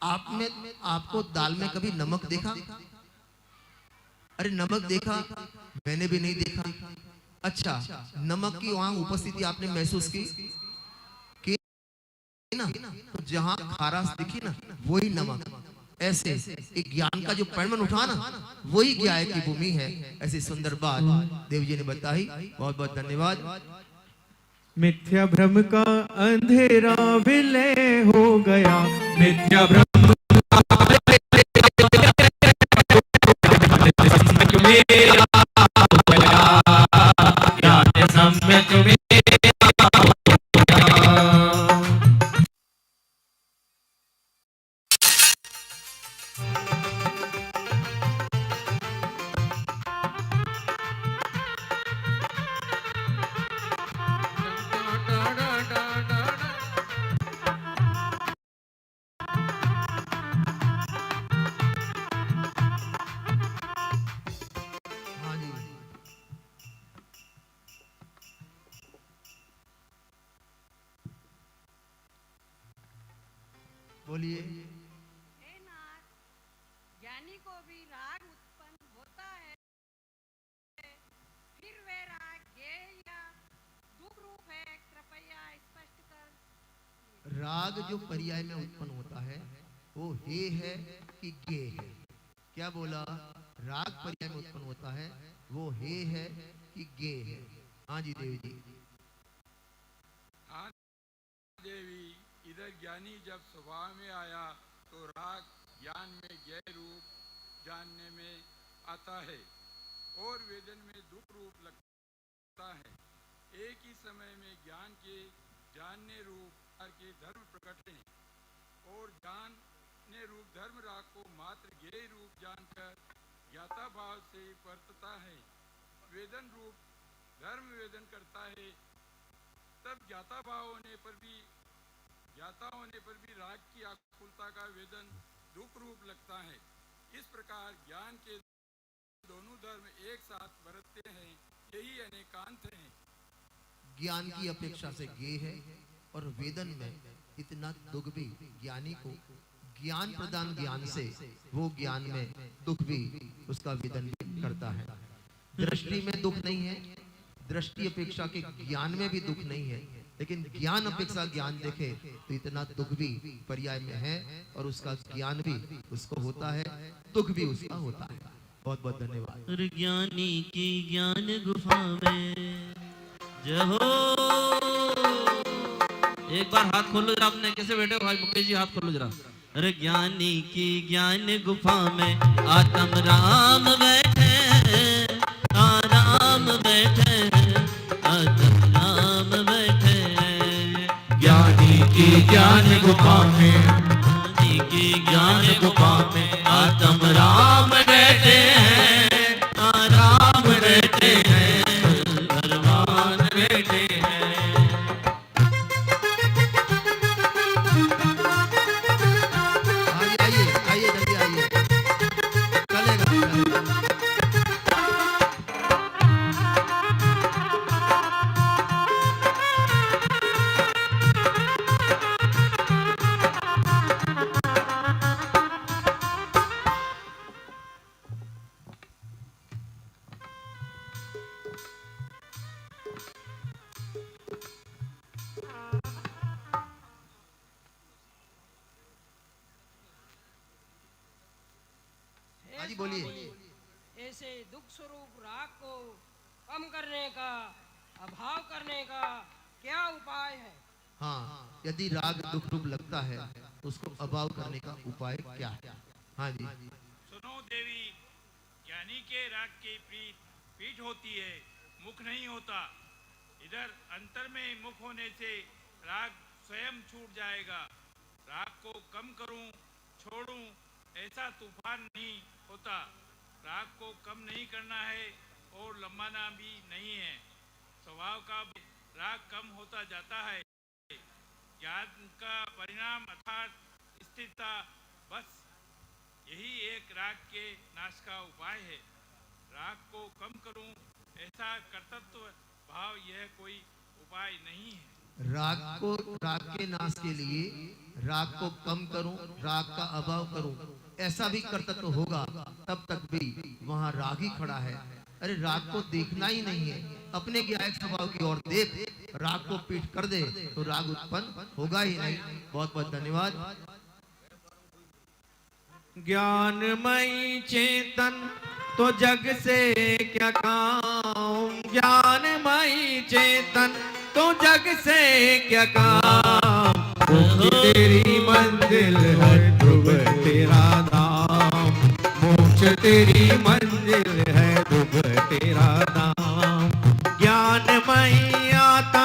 आपने आपको दाल में कभी नमक देखा? अरे नमक देखा? मैंने भी नहीं देखा। अच्छा, नमक की वहां उपस्थिति आपने महसूस की ना? तो जहां खारास दिखी ना वही नमक, ऐसे एक ज्ञान का जो परिमल उठा ना वही ज्ञान की भूमि है। ऐसी सुंदर बात देव जी ने बताई। बहुत बहुत धन्यवाद। मिथ्या भ्रम का अंधेरा विलय हो गया, मिथ्या भ्रम बोलिए। हे नाथ, ज्ञानी को भी राग उत्पन्न होता है, फिर वे राग ज्ञेय या दुख रूप है, कृपया स्पष्ट कर। राग जो पर्याय में उत्पन्न होता है वो हे है कि गे है? क्या बोला? राग पर्याय में उत्पन्न होता है वो हे है कि गे है? हाँ जी देवी जी। हाँ देवी, इधर ज्ञानी जब स्वभाव में आया तो राग ज्ञान में ज्ञेय रूप जानने में आता है और वेदन में दुख रूप लगता है। एक ही समय में ज्ञान के जानने रूप के धर्म प्रकट हैं और जानने रूप धर्म राग को मात्र ज्ञेय रूप जानकर ज्ञाता भाव से वर्तता है। वेदन रूप धर्म वेदन करता है, तब ज्ञाता भाव होने पर भी राग की आकुलता का वेदन दुख रूप लगता है। इस प्रकार ज्ञान के दोनों धर्म एक साथ बरतते हैं, यही अनेकांत है। ज्ञान की अपेक्षा से गे है और वेदन में इतना दुख भी ज्ञानी को ज्ञान प्रदान ज्ञान से वो ज्ञान में दुख भी उसका वेदन भी करता है। दृष्टि में दुख नहीं है, दृष्टि अपेक्षा के ज्ञान में भी दुख नहीं है, लेकिन ज्ञान अपेक्षा ज्ञान देखे तो इतना दुख भी पर्याय में है और उसका ज्ञान भी उसको होता है, दुख भी उसका होता है। बहुत बहुत धन्यवाद। ज्ञानी की ज्ञान गुफा में जहो, एक बार हाथ खोलो जरा, आपने कैसे बैठे हो भाई मुकेश जी, हाथ खोलो जरा। अरे ज्ञानी की ज्ञान गुफा में आत्म राम बैठे, आराम बैठे, आत्म राम बैठे। ज्ञानी की ज्ञान गुफा में, ज्ञानी की ज्ञान गुफा में आत्म राम बैठे हैं, आराम बैठे हैं, भगवान बैठे हैं। आइए जल्दी आइए, चलेगा हे बोलिए। स्वामी, ऐसे दुख स्वरूप राग को कम करने का, अभाव करने का क्या उपाय है? हाँ, यदि राग दुख रूप लगता है तो उसको अभाव करने का उपाय क्या है? हाँ जी। सुनो देवी, ज्ञानी के राग की पीठ होती है, मुख नहीं होता। इधर अंतर में मुख होने से राग स्वयं छूट जाएगा। राग को कम करूं, छोड़ूं, ऐसा तूफान नहीं होता। राग को कम नहीं करना है और लंबाना भी नहीं है। स्वभाव का राग कम होता जाता है। ज्ञान का परिणाम अर्थात स्थिरता, बस यही एक राग के नाश का उपाय है। राग को कम करूं, ऐसा कर्तृत्व भाव यह कोई उपाय नहीं है। राग के नाश के लिए राग को कम करूं, राग का अभाव करूं, ऐसा भी कर्तव्य होगा, तब तक भी वहां राग ही खड़ा है। अरे राग को देखना ही नहीं है, अपने गायक स्वभाव की ओर देख, राग को पीठ कर दे तो राग उत्पन्न होगा ही नहीं। बहुत बहुत धन्यवाद। ज्ञानमयी चेतन तो जग से क्या काम, ज्ञानमयी चेतन तो जग से क्या काम, मोक्ष तेरी मंजिल है ध्रुव तेरा धाम, मोक्ष तेरी मंजिल है ध्रुव तेरा धाम। ज्ञानमयी आता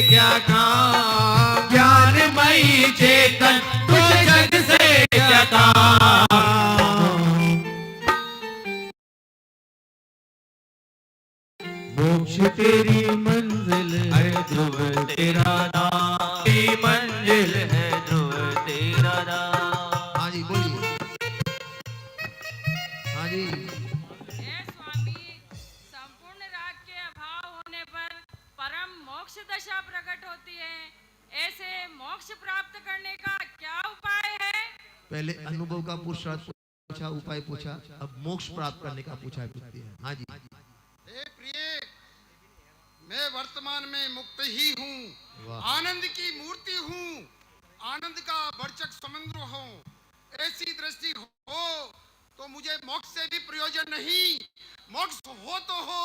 क्या काम, ज्ञानमयी चेतन तो जग से क्या काम, मोक्ष तेरी मंजिल है ध्रुव तेरा नाम, तेरी मंजिल है ध्रुव तेरा नाम। हाँ जी बोलिए। हाँ जी। मोक्ष दशा प्रकट होती है, ऐसे मोक्ष प्राप्त करने का क्या उपाय है? पहले अनुभव का पुरुषार्थ पूछा, उपाय पूछा, अब मोक्ष प्राप्त करने का पूछा है। हाँ जी। हे प्रिय, मैं वर्तमान में मुक्त ही हूँ, आनंद की मूर्ति हूँ, आनंद का भरचक समुद्र हूँ। ऐसी दृष्टि हो तो मुझे मोक्ष से भी प्रयोजन नहीं, मोक्ष हो तो हो,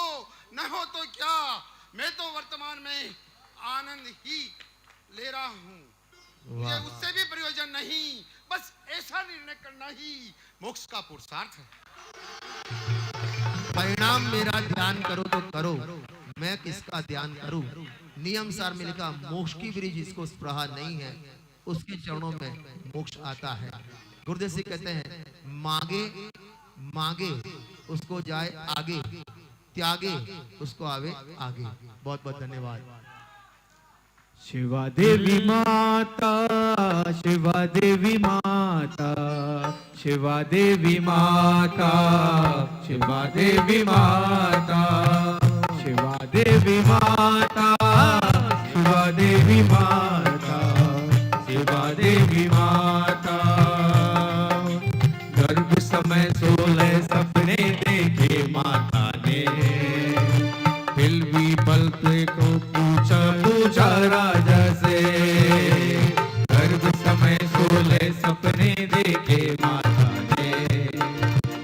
न हो तो क्या, मैं तो वर्तमान में आनंद ही ले रहा हूँ, मुझे उससे भी प्रयोजन नहीं, बस ऐसा निर्णय करना ही मोक्ष का पुरुषार्थ है। परिणाम मेरा ध्यान करो तो करो, मैं किसका ध्यान करूं। नियम सार में लिखा, मोक्ष की ब्रिज जिसको स्पृहा नहीं है उसके चरणों में मोक्ष आता है। गुरुदेव जी कहते हैं, मांगे मांगे उसको जाए आगे, त्यागे उसको आवे आगे। बहुत बहुत धन्यवाद। शिवा देवी माता, शिवा देवी माता, शिवा देवी माता, शिवा देवी माता, शिवा देवी माता, शिवा देवी माता, शिवा देवी माता। गर्भ समय 16 सपने देखे माता ने, फिर भी पल को पूछा राजा से, गर्भ समय 16 सपने देखे माता ने,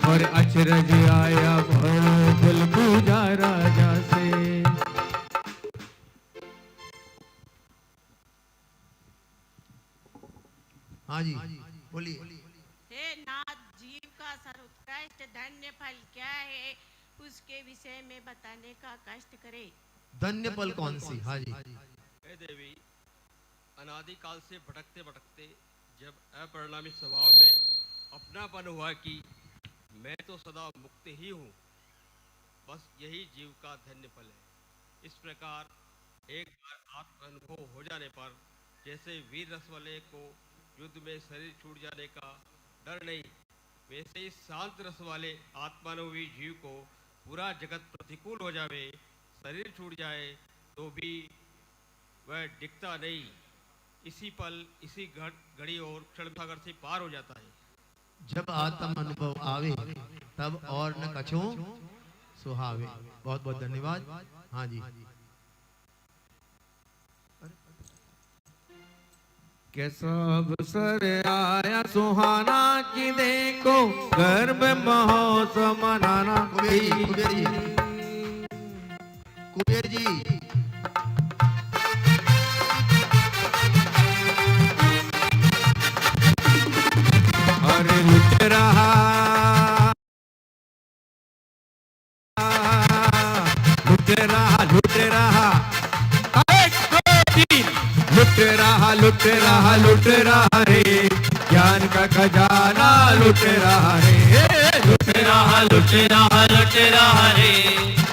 और अचरज आया फल पूजा राजा से। हाँ जी बोलिए। हे नाथ, जीव का सर्वोत्कृष्ट धन्य फल क्या है, उसके विषय में बताने का कष्ट करे। धन्य फल कौन सी? हाँ जी। हे देवी, अनादिकाल से भटकते भटकते जब अपरिणामी स्वभाव में अपनापन हुआ कि मैं तो सदा मुक्त ही हूँ, बस यही जीव का धन्य फल है। इस प्रकार एक बार आत्म अनुभव हो जाने पर जैसे वीर रस वाले को युद्ध में शरीर छूट जाने का डर नहीं, वैसे ही शांत रस वाले आत्मानुभवी जीव को पूरा जगत प्रतिकूल हो जावे, शरीर छूट जाए तो भी वह दिखता नहीं, इसी पल इसी घड़ी और क्षण सागर से पार हो जाता है। जब आत्म अनुभव आवे तब और न कछो सुहावे। बहुत बहुत धन्यवाद। हाँ जी। कैसा अवसर आया सुहाना कि देखो गर्भ महोत्सव मनाना। कुबेर जी अरे लुट रहा लुट रहा लुट रहा लुट रहा लुट रहा रे, ज्ञान का खजाना लुट रहा रे, लुट रहा लुट रहा लुट रहा रे,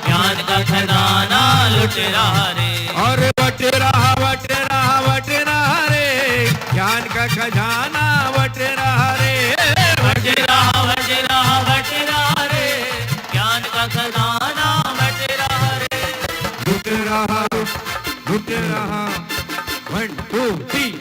ज्ञान का खजाना लुट रहा रे, और बट रहा बट रहा बट रहा रे, ज्ञान का खजाना बट रहा रे, बट रहा बट रहा बट रहा रे, ज्ञान का खजाना बट रहा रे, लुट रहा 1 2 3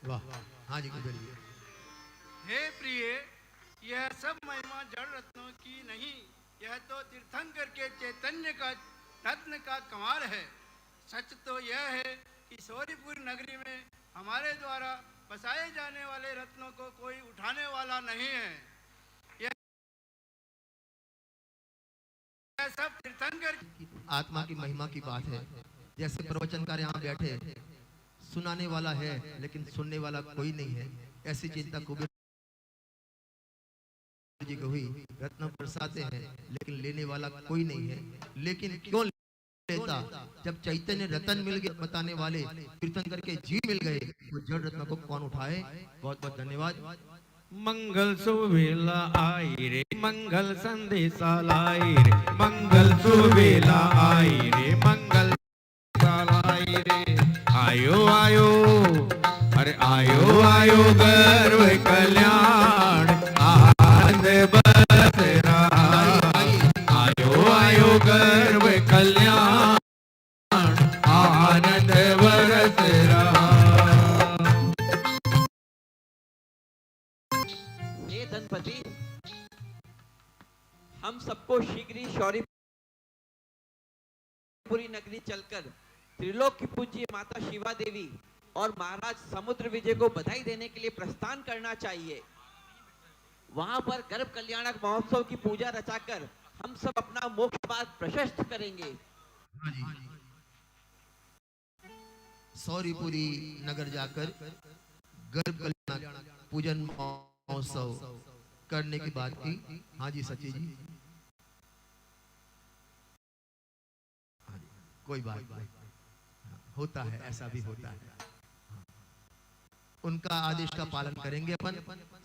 वाह, हाँ जी बोलिए। हे प्रिय, यह सब महिमा जड़ रत्नों की नहीं, यह तो तीर्थंकर के चैतन्य का रत्न का कमाल है। सच तो यह है कि सौरीपुर नगरी में हमारे द्वारा बसाए जाने वाले रत्नों को कोई उठाने वाला नहीं है। यह सब तीर्थंकर आत्मा की महिमा की बात है। जैसे प्रवचनकार यहाँ बैठे, सुनाने वाला है लेकिन सुनने वाला कोई नहीं है। ऐसी चिंता कुबेर जी को हुई। रत्न बरसाते हैं लेकिन लेने वाला कोई नहीं है। लेकिन क्यों लेता? जब चैतन्य रतन मिल गए, बताने वाले तीर्थंकर के जी मिल गए, वो जड़ रत्न को कौन उठाए? बहुत बहुत धन्यवाद। मंगल सुवेला आई रे, मंगल संदेशा लाई रे, मंगल सुवेला आई रे, मंगल लाई रे। आयो आयो, अरे आयो आयो गर्व कल्याण आनंद बरस रहा। आयो आयो गर्व कल्याण आनंद बरस रहा। हे धनपति, हम सबको शीघ्र ही शौर्यपुरी नगरी चलकर त्रिलोक की पूज्य माता शिवा देवी और महाराज समुद्र विजय को बधाई देने के लिए प्रस्थान करना चाहिए। वहां पर गर्भ कल्याणक महोत्सव की पूजा रचाकर हम सब अपना मोक्ष मार्ग प्रशस्त करेंगे। सौरीपुरी नगर जाकर गर्भ कल्याण पूजन महोत्सव करने की बात की। हाँ जी सची जी, हाँ जी, कोई बात नहीं, होता है, ऐसा भी होता है। उनका आदेश का पालन करेंगे अपन।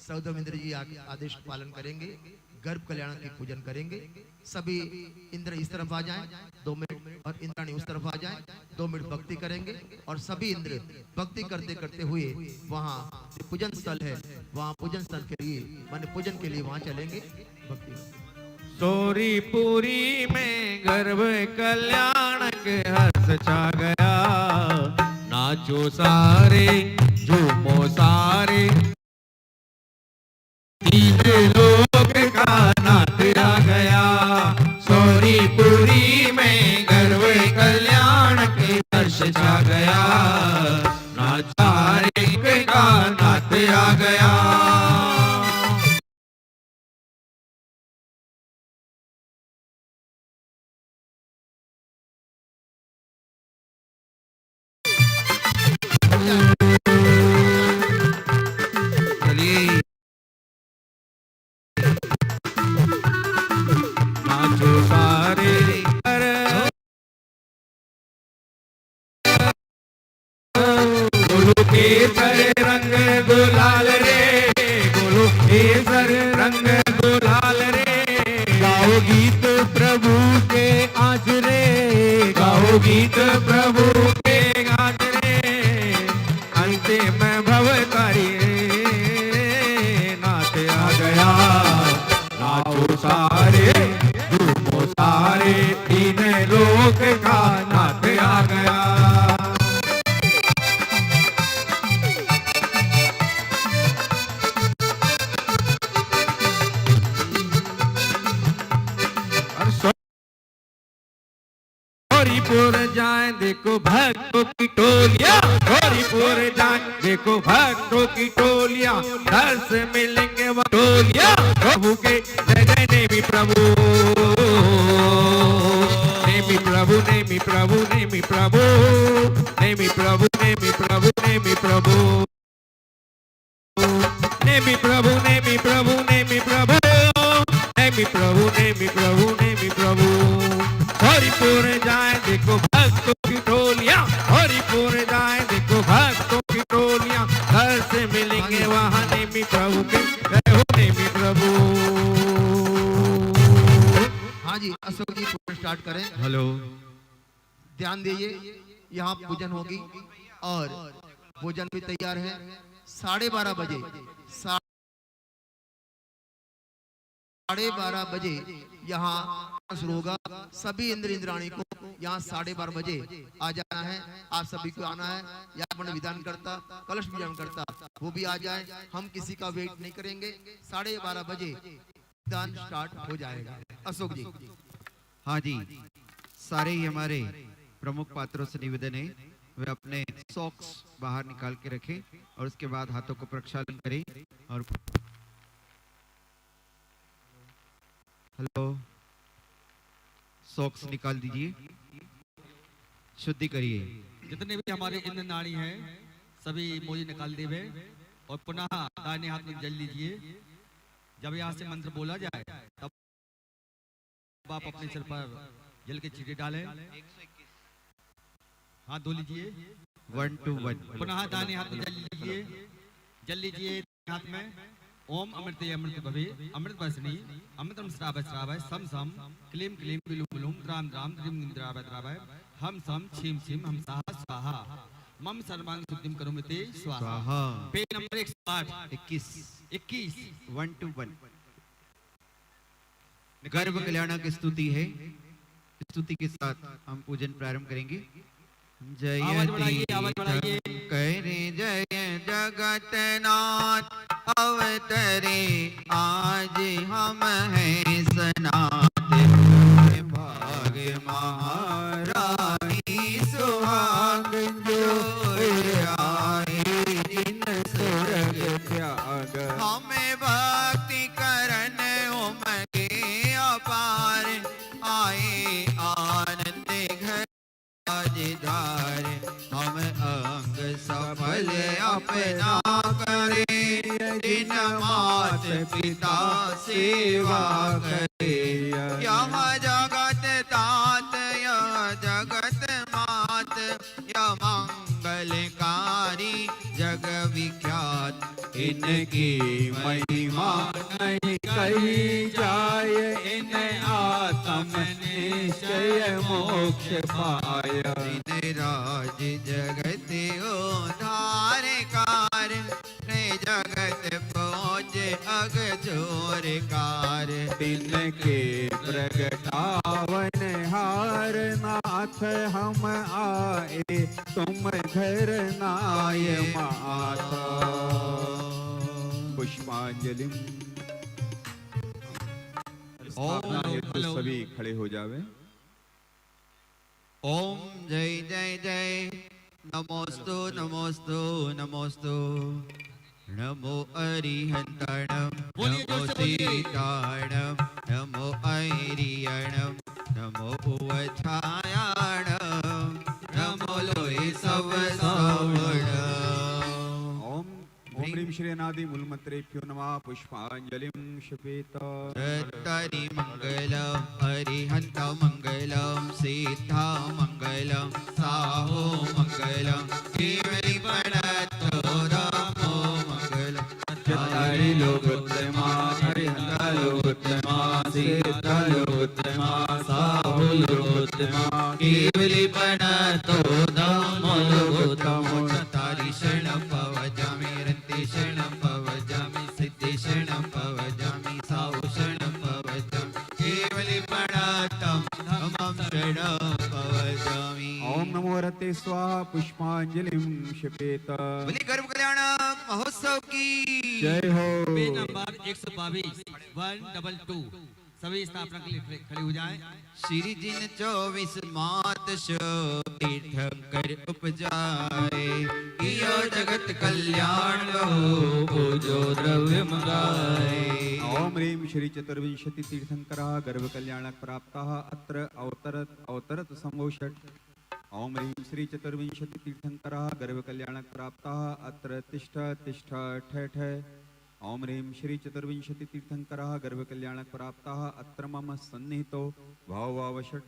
सौदामिंद्र जी आदेश का पालन करेंगे, गर्भ कल्याण की पूजन करेंगे। सभी इंद्र इस तरफ आ जाएं 2 मिनट, और इंद्राणी उस तरफ आ जाएं 2 मिनट भक्ति करेंगे। और सभी इंद्र भक्ति करते करते हुए वहाँ पूजन स्थल है, वहाँ पूजन स्थल के लिए माने पूजन के लिए वहाँ चलेंगे। भक्ति सौरीपुरी में गर्भ कल्याण के हर्ष छा गया। नाचो सारे झूमो सारे, तीन लोक का नाथ आ गया। सौरीपुरी में गर्भ कल्याण के हर्ष छा गया। नाचारे का नाथ आ गया। नाचो सारे गुरु केसर रंग गुलाल रे, गुरु केसर रंग गुलाल रे। गाओ गीत प्रभु के आज रे, गाओ गीत प्रभु के आज रे। अंतिम भवतारी रे, नाथ आ गया। नाचो सारे झूमो सारे, तीन लोक का नाथ आ गया। गौरीपुर जाए देखो भक्तों की टोलियां, गौरीपुर जाए देखो भक्तों की टोलियां। दर्श मिलेंगे वो टोलियां प्रभु के। जय जय नेमी प्रभु, नेमी प्रभु, नेमी प्रभु, नेमी प्रभु, नेमी प्रभु, नेमी प्रभु, नेमी प्रभु, नेमी प्रभु, नेमी प्रभु, नेमी प्रभु, नेमी प्रभु, नेमी प्रभु, नेमी प्रभु। हरिपुर जाए देखो भक्तों की टोलियां, हरिपुर जाए देखो भक्तों की टोलियां। घर से मिलेंगे वहां नेमी प्रभु के। जय हो नेमी प्रभु। हाँ जी अशोक जी पूजन स्टार्ट करें। हेलो, ध्यान दीजिए, यहाँ पूजन होगी और भोजन भी तैयार है। 12:30 बजे, 12:30 बजे यहाँ शुरू होगा। सभी इंद्र इंद्राणी को यहाँ 12:30 बजे आ जाना है। आप सभी को आना है। या अपने विधान करता, कलश विधान करता, वो भी आ जाए। हम किसी का वेट नहीं करेंगे। 12:30 बजे विधान स्टार्ट हो जाएगा। अशोक जी। हाँ जी, सारे ही हमारे प्रमुख पात्रों से निवेदन है वे अपने सॉक्स बाहर निकाल के रखें और उसके बाद हाथों को प्रक्षालन करें। और हेलो, सॉक्स निकाल दीजिए, शुद्धि करिए। जितने भी हमारे इंद्र नाड़ी हैं सभी मोजी निकाल देवे और पुनः दाहिने हाथ में जल लीजिए। जब यहाँ से मंत्र बोला जाए तब आप अपने सिर पर जल के छींटे डालें। हाथ धो लीजिए। 1 2 1। पुनः दाहिने हाथ में जल लीजिए हाथ में। ओम अमृत अमृत भवे अमृत वर्षिणी अमृतम श्रावय श्रावय सम सम क्लीम क्लीम विलुम विलुम द्राम द्राम द्रिम द्रावय द्रावय हम सम छीम छीम हम साहा स्वाहा मम सर्वांग शुद्धिम करोमिते स्वाहा। पे नंबर 108 21 1 2 1। गर्भ कल्याण की स्तुति है। स्तुति के साथ हम पूजन प्रारंभ करेंगे। जय करे जय जगतनाथ अवतरे आज हम हैं सनाथ भाग महारानी सुहाग जो आए जिन स्वर्ग त्याग हमें भक्ति करन उमगे अपार आए आनंद घर धार हम अंग सफल अपना करें दिन मात पिता सेवा करे। यह जगत तात यह जगत मात यह मंगलकारी जग विख्यात इनकी महिमा नहीं कही जाए। इन आत्म निश्चय मोक्ष पाय। राज जगत उद्धार कार जगत पहुँच अग चोर कार। तिनके प्रगटावन हार नाथ हम आए तुम घर नाय माता। पुष्पांजलि। सभी खड़े हो जावे। ओम जय जय जय नमोस्तु नमोस्तु नमोस्तु नमो अरिहंतणम नमो सीताणम नमो ऐरियणम नमो उवछायाणम नमो लोहि सव सवणम। ओम ह्रीं श्री अनादि मूलमंत्रेभ्यो नमः। पुष्पांजलिं क्षिपेत। तरि मंगलम अरिहंत मंगलम सीता मंगलम साहो मंगलम केवली प्रणतो रामो मंगलम। चत्तारि लोकोत्तमा अरिहंत लोकोत्तमा सीता लोकोत्तमा साहो लोकोत्तमा केवली प्रणतो रामो लोकोत्तमो। चत्तारि शरणं पवजामि रन्ति शरणं पवजामि सिद्धि शरणं पवजामि साहु शरणं पवजामि केवली प्रणतं धम्मं शरणं पवजामि। ओम नमो रते स्वाहा। पुष्पांजलिं क्षिपेत। बोली गर्भ कल्याण महोत्सव की जय हो। पे नंबर 122 122 सभी स्थापना के लिए खड़े हो जाएं। श्री जिन 24 मात तीर्थंकर उपजाए कियो जगत कल्याण हो पूजो द्रव्य मंगाए। ओम ह्रीं श्री चतुर्विंशति तीर्थंकरः गर्भ कल्याणक प्राप्तः अत्र अवतरत संभोषट। ओम ह्रीं श्री चतुर्विंशति तीर्थंकरः गर्भ कल्याणक प्राप्तः अत्र तिष्ठ तिष्ठ ठः ठः। ओम ह्रीं श्री चतुर्विंशति तीर्थंकरः गर्भ कल्याणक प्राप्तः अत्र मम सन्निहितो भाववशट।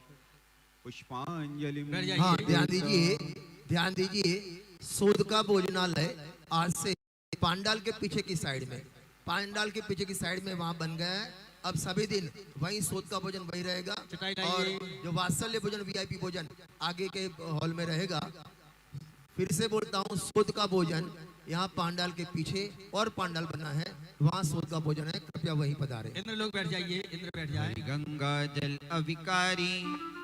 पुष्पांजलि। हाँ, ध्यान दीजिए सूद का भोजनालय आज से पांडाल के पीछे की साइड में, पांडाल के पीछे की साइड में वहाँ बन गया है। अब सभी दिन वहीं सूद का भोजन वही रहेगा और जो वात्सल्य भोजन VIP भोजन आगे के हॉल में रहेगा। फिर से बोलता हूँ, सूद का भोजन यहाँ पांडाल के पीछे और पांडाल बना है, वहाँ सूद का भोजन है, कृपया वहीं पधारे। इंद्र लोग बैठ जाइए, इंद्र बैठ जाए। गंगा जल अविकारी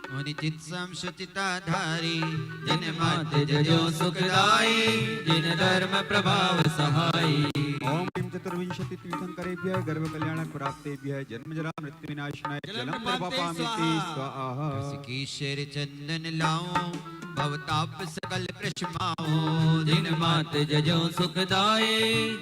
निचित शुचिताधारी जिन मात जजो सुखदाई जिन धर्म प्रभाव सहाई। ओम ह्रीं चतुर्विंशति तीर्थंकरेभ्यः गर्भ कल्याण प्राप्तेभ्यः जन्म जरा मृत्यु विनाशनाय जलम निर्वापयामि ते स्वाहा। ऋषिकेशर चंदन लाओ भवताप सकल प्रशमाओ जिन मात जजो सुखदाई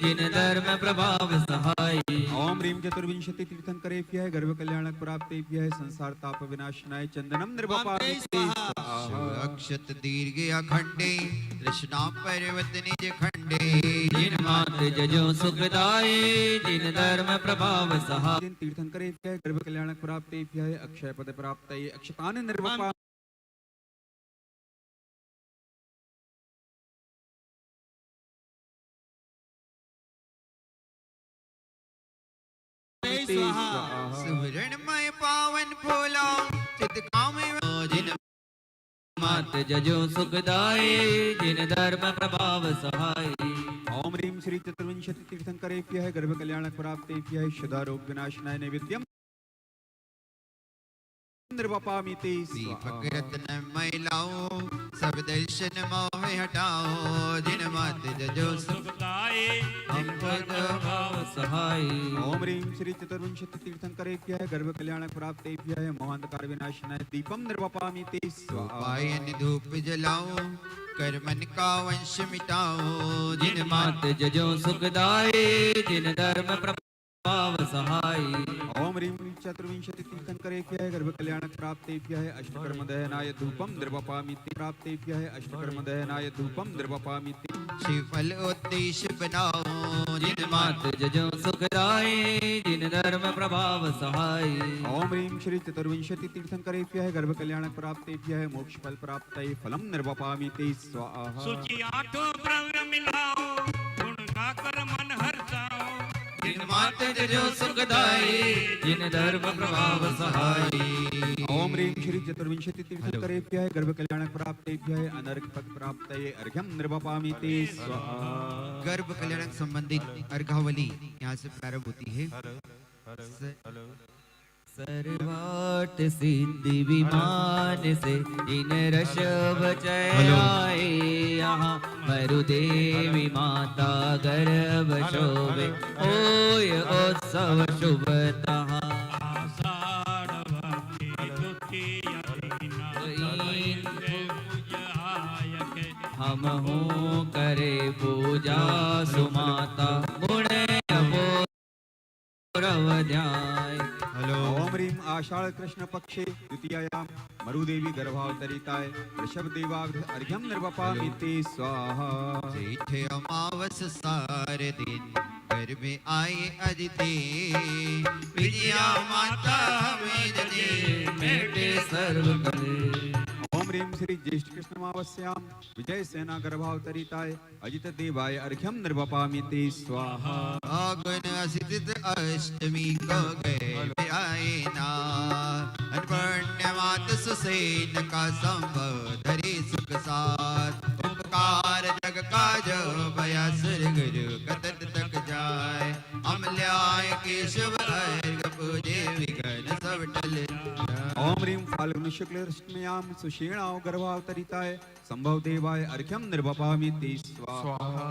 जिन धर्म प्रभाव सहाई। ओम ह्रीं चतुर्विंशति तीर्थंकरेभ्यः गर्भ कल्याण प्राप्तेभ्यः संसार ताप विनाशनाय चंदनम निर्वापयामि ते स्वाहा। अक्षत दीर्घ अखंडे कृष्णा पर्वत निज खंडे जिन मात जजो सुखदाई जिन धर्म प्रभाव सहाय। तीर्थंकरेभ्यः गर्भ कल्याण प्राप्तेभ्यः अक्षय पद प्राप्तये अक्षतान निर्वापयामि। सुवर्णमय पावन फूला चित काम जिन मात जजो सुखदाई जिन धर्म प्रभाव सहाय। ओम ह्रीं श्री चतुर्विंशति तीर्थंकरेभ्यः गर्भ कल्याण प्राप्तेभ्यः शुद्धा रोग विनाशनाय नैवेद्यम निर्वापयामि ते स्वाहा। रत्नमय लाओ सब दर्शन मोह हटाओ जिन मात जजो सुखदाई हम पद भाव सहाय। ओम ह्रीं श्री चतुर्विंशति तीर्थंकरेभ्यः गर्भ कल्याण प्राप्तेभ्यः मोहांधकार विनाशनाय दीपम निर्वापयामि ते स्वाहा। पायन धूप जलाओ कर मन का वंश मिटाओ जिन मात जजो सुखदाई जिन धर्म प्रभाव सहाय। ओम ह्रीं चतुर्विंशति तीर्थंकरेभ्यः गर्भ कल्याण प्राप्तेभ्यः अष्टकर्म दहनाय धूपम निर्वापयामि ते प्राप्तेभ्यः अष्टकर्म दहनाय धूपम निर्वापयामि ते। श्रीफल उद्देश्य बनाओ जिन मात जजो सुखदाई जिन धर्म प्रभाव सहाय। ओम ह्रीं श्री चतुर्विंशति तीर्थंकरेभ्यः गर्भ कल्याण प्राप्तेभ्यः मोक्ष फल प्राप्तये फलम निर्वापयामि ते स्वाहा। सूची आठों द्रव्य मिलाओ गुण गाकर मन हर्षाओ जिन मात जजो सुखदाई जिन धर्म प्रभाव सहाय। ओम ह्रीं श्री चतुर्विंशति तीर्थंकरेभ्यः गर्भ कल्याण प्राप्तेभ्यः अनर्घ पद प्राप्तये अर्घ्यम निर्वापयामि ते स्वाहा। गर्भ कल्याण संबंधित अर्घावली यहाँ से प्रारंभ होती है। सर्वार्थ सिद्धि विमान से इन ऋषभ चयाए यहाँ मरुदेवी माता गर्भ शोभे ओय उत्सव शुभ तहाँ। हम हूँ करे पूजा सुमाता गुण ध्याय। ओम ह्रीं आषाढ़ कृष्ण पक्षे द्वितीयायां मरुदेवी गर्भावतरिताय ऋषभ देवाग्र अर्घ्यम निर्वापयामि ते स्वाहा। जेठ अमावस सार दिन घर में आए अदिते विजया माता हमें जने मेटे सर्व करे। ओम ह्रीं श्री ज्येष्ठ कृष्णमावस्यां विजय सेना गर्भावतरिताय अजित देवाय अर्घ्यम निर्वापयामि ते स्वाहा। आगन असित अष्टमी को गए आए ना अन्वर्ण मात सुसेन का संभव धरे सुख साथ उपकार जग का जो भया सुर गुरु कतत तक जाए अमल्याय केशव अर्घ पूजे विघ्न सब टल। ओम ह्रीं फाल्गुन शुक्ल अष्टम्यां सुषेणाव गर्भावतरिताय संभव देवाय अर्घ्यम निर्वापयामि ते स्वाहा।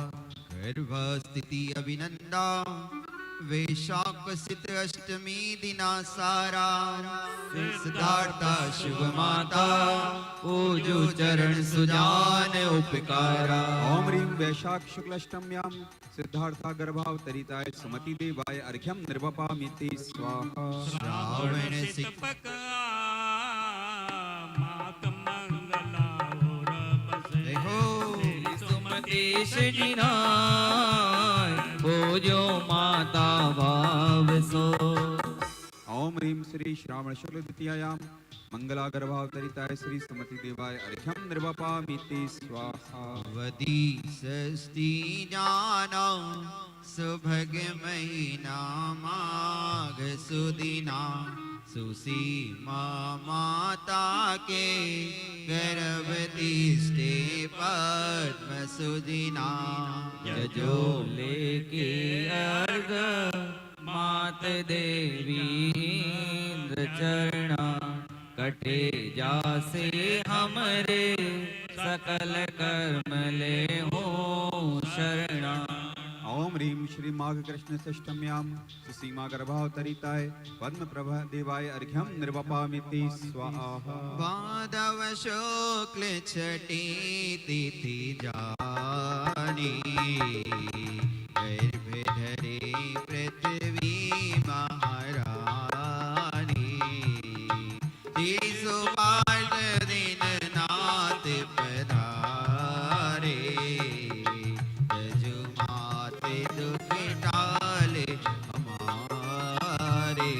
गर्भस्थिति अभिनंदा वैशाख सित अष्टमी दिना सारा सिद्धार्था शुभ माता पूजो चरण सुजान उपकारा। ओम ह्रीं वैशाख शुक्ल अष्टम्यां सिद्धार्था गर्भावतरिताय सुमति देवाय अर्घ्यम निर्वापयामि ते स्वाहा। श्रावण पूजो माता भाव सो। ओम ह्रीं श्री श्रावण शुक्ल द्वितीयायां मंगला गर्भावतरिताय श्री सुमति देवाय अर्घ्यम निर्वापयामि ते स्वाहा। वदी षष्ठी जाना सुभग महीना माघ सुदिना सुसीमा माता के गर्भ तिष्ठे पद्म सुदिना। जजो लेके अर्घ मात देवी इंद्र चरणा कटे जासे हमरे सकल कर्म ले हो शरणा। ओम ह्रीं श्री माघ कृष्ण षष्ठम्यां सुसीमा गर्भावतरिताय पद्म प्रभा देवाय अर्घ्यं निर्वपामिति स्वाहा। माधव शुक्ल छठी तिथि जानी गर्भ धरे पृथ्वी महारानी शिशुपाल दीननाथ पधारे जजुमात दुख टाले हमारे।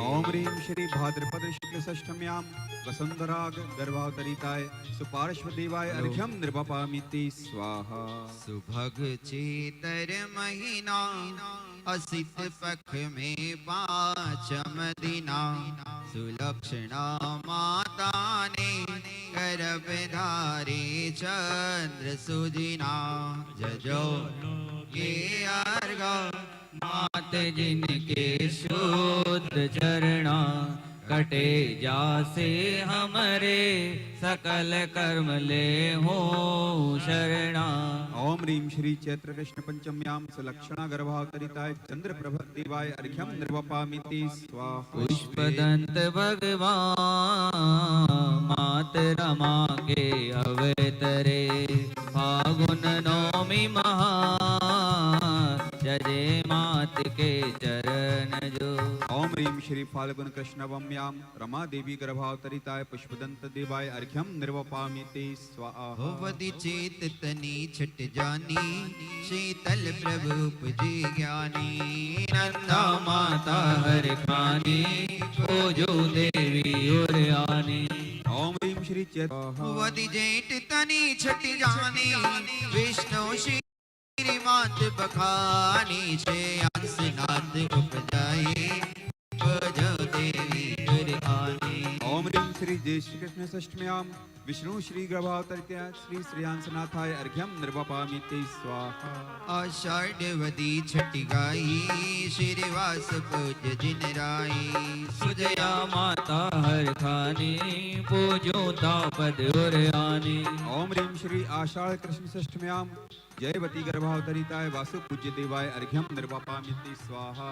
ओम ह्रीं श्री भाद्रपद शुक्ल षष्ठम्यां वसुंधराग गर्भावतरिताय सुपार्श्व देवाय अर्घ्यं निर्वपामिति स्वाहा। सुभग चेतर महीना असित पख में पांचम दिना सुलक्षणा माता ने गर्भ धारे चंद्र सुदिना जजो ये अर्घ मात जिनके शुद्ध चरणा कटे जासे हमरे सकल कर्म ले हो शरणा। ओम ह्रीं श्री चैत्र कृष्ण पंचम्यां सुलक्षणा गर्भावतरिताय चंद्र प्रभ देवाय अर्घ्यं निर्वपामिति स्वाहा। पुष्पदंत भगवान मात रमा के अवतरे फागुन नौमी महा जय मात के चरण जो। ओम ह्रीं श्री फाल्गुन कृष्णवम्यां रमा देवी गर्भावतरिताय पुष्पदंत देवाय अर्घ्यं निर्वपामिति स्वाहा। होवति चेत तनी छट जानी शीतल प्रभु उपजे ज्ञानी नंदा माता हर खानी पूजो देवी और आनी। ओम ह्रीं श्री चैत्र होवति जेठ तनी छट जानी विष्णु श्री मात बखानी से अंशनाथ उपजाए पूजो देवी और आनी। ओम ह्रीं श्री ज्येष्ठ कृष्ण षष्ठम्यां विष्णु श्री गर्भावतरिताय श्री श्रेयांसनाथाय अर्घ्यं निर्वपामिति स्वाहा। आषाढ़वदी छठी गाई श्रीवास पूज जिन राई सुजया माता हर खानी पूजो तापद और आनी। ओम ह्रीं श्री आषाढ़ कृष्ण षष्ठम्यां जयवती गर्भावतरिताय वासु पूज्य देवाय अर्घ्यं निर्वपामिति स्वाहा।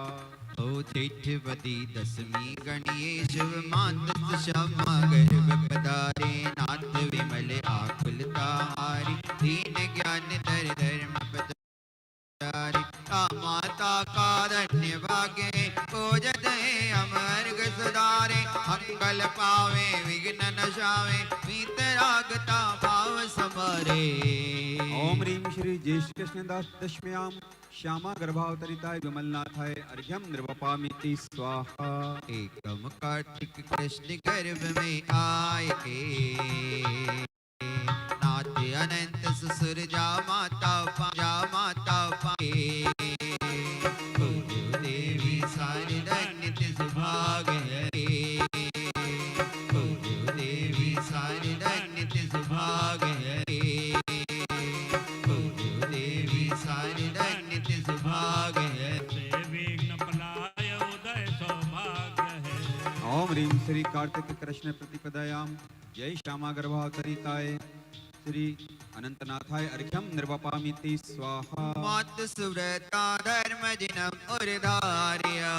ओ जेठवती दशमी गणिये शिव मात क्षमा गर्भ पधारे नाथ विमल आकुलता हारी दीन ज्ञान धर धर्म पधारे। माता का धन्य भाग्य पूजत है अमर्ग सुधारे मंगल पावे विघ्न नशावे वीतरागता भाव समारे। ओम ह्रीं श्री ज्येष्ठ कृष्ण दशम्यां श्यामा गर्भावतरिताय विमलनाथाय अर्घ्यं निर्वपामिति स्वाहा। एकम कार्तिक कृष्ण गर्भ में आए के नाथ अनंत ससुर जा माता पाए पूजो देवी शारदा नित्य सुभाग है पूजो देवी शारदा नित्य सुभाग है पूजो देवी शारदा नित्य सुभाग है विघ्न पलाय उदय सौभाग्य है। ओम ह्रीं श्री कार्तिक कृष्ण प्रतिपदायां जय श्यामा गर्भावतरिताय श्री अनंतनाथाय अर्घ्यं निर्वपामिति स्वाहा। मात सुव्रता धर्म जिनम और धार्य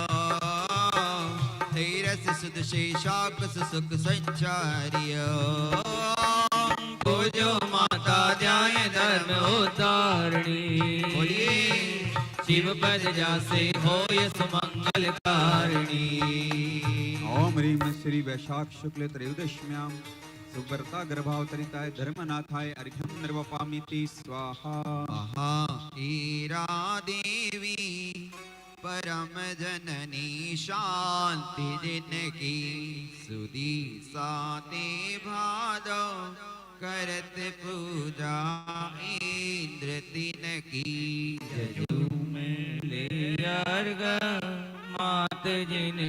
धीरस सुध शेषाक सुख संचार्य पूजो माता ध्यान धर्म उतारणी शिव पद जासे होय सुमंगल कारणी। ओम ह्रीं श्री वैशाख शुक्ल त्रयोदश्यां सुव्रता गर्भावतरिताय धर्मनाथाय अर्घ्यं निर्वपामिति स्वाहा। ईरा देवी परम जननी शांति जिनकी सुदी साते भादो करत पूजा इंद्र तिनकी जजू में ले अर्घ मात जिन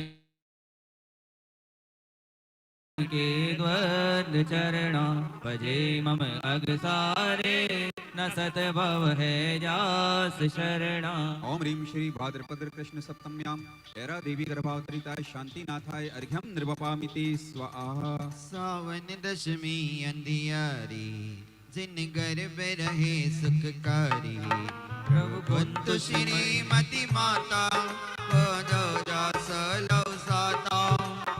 के द्वंद चरणा भजे मम अगसारे न सत भव है जास शरणा। ओम ह्रीं श्री भाद्रपद कृष्ण सप्तम्यां ऐरा देवी गर्भावतरिताय शांतिनाथाय अर्घ्यम निर्वपामिति स्वाहा। सावन दशमी अंधियारी जिन गर्भ रहे सुखकारी प्रभु कुंत श्रीमती माता पदो जास लव साता।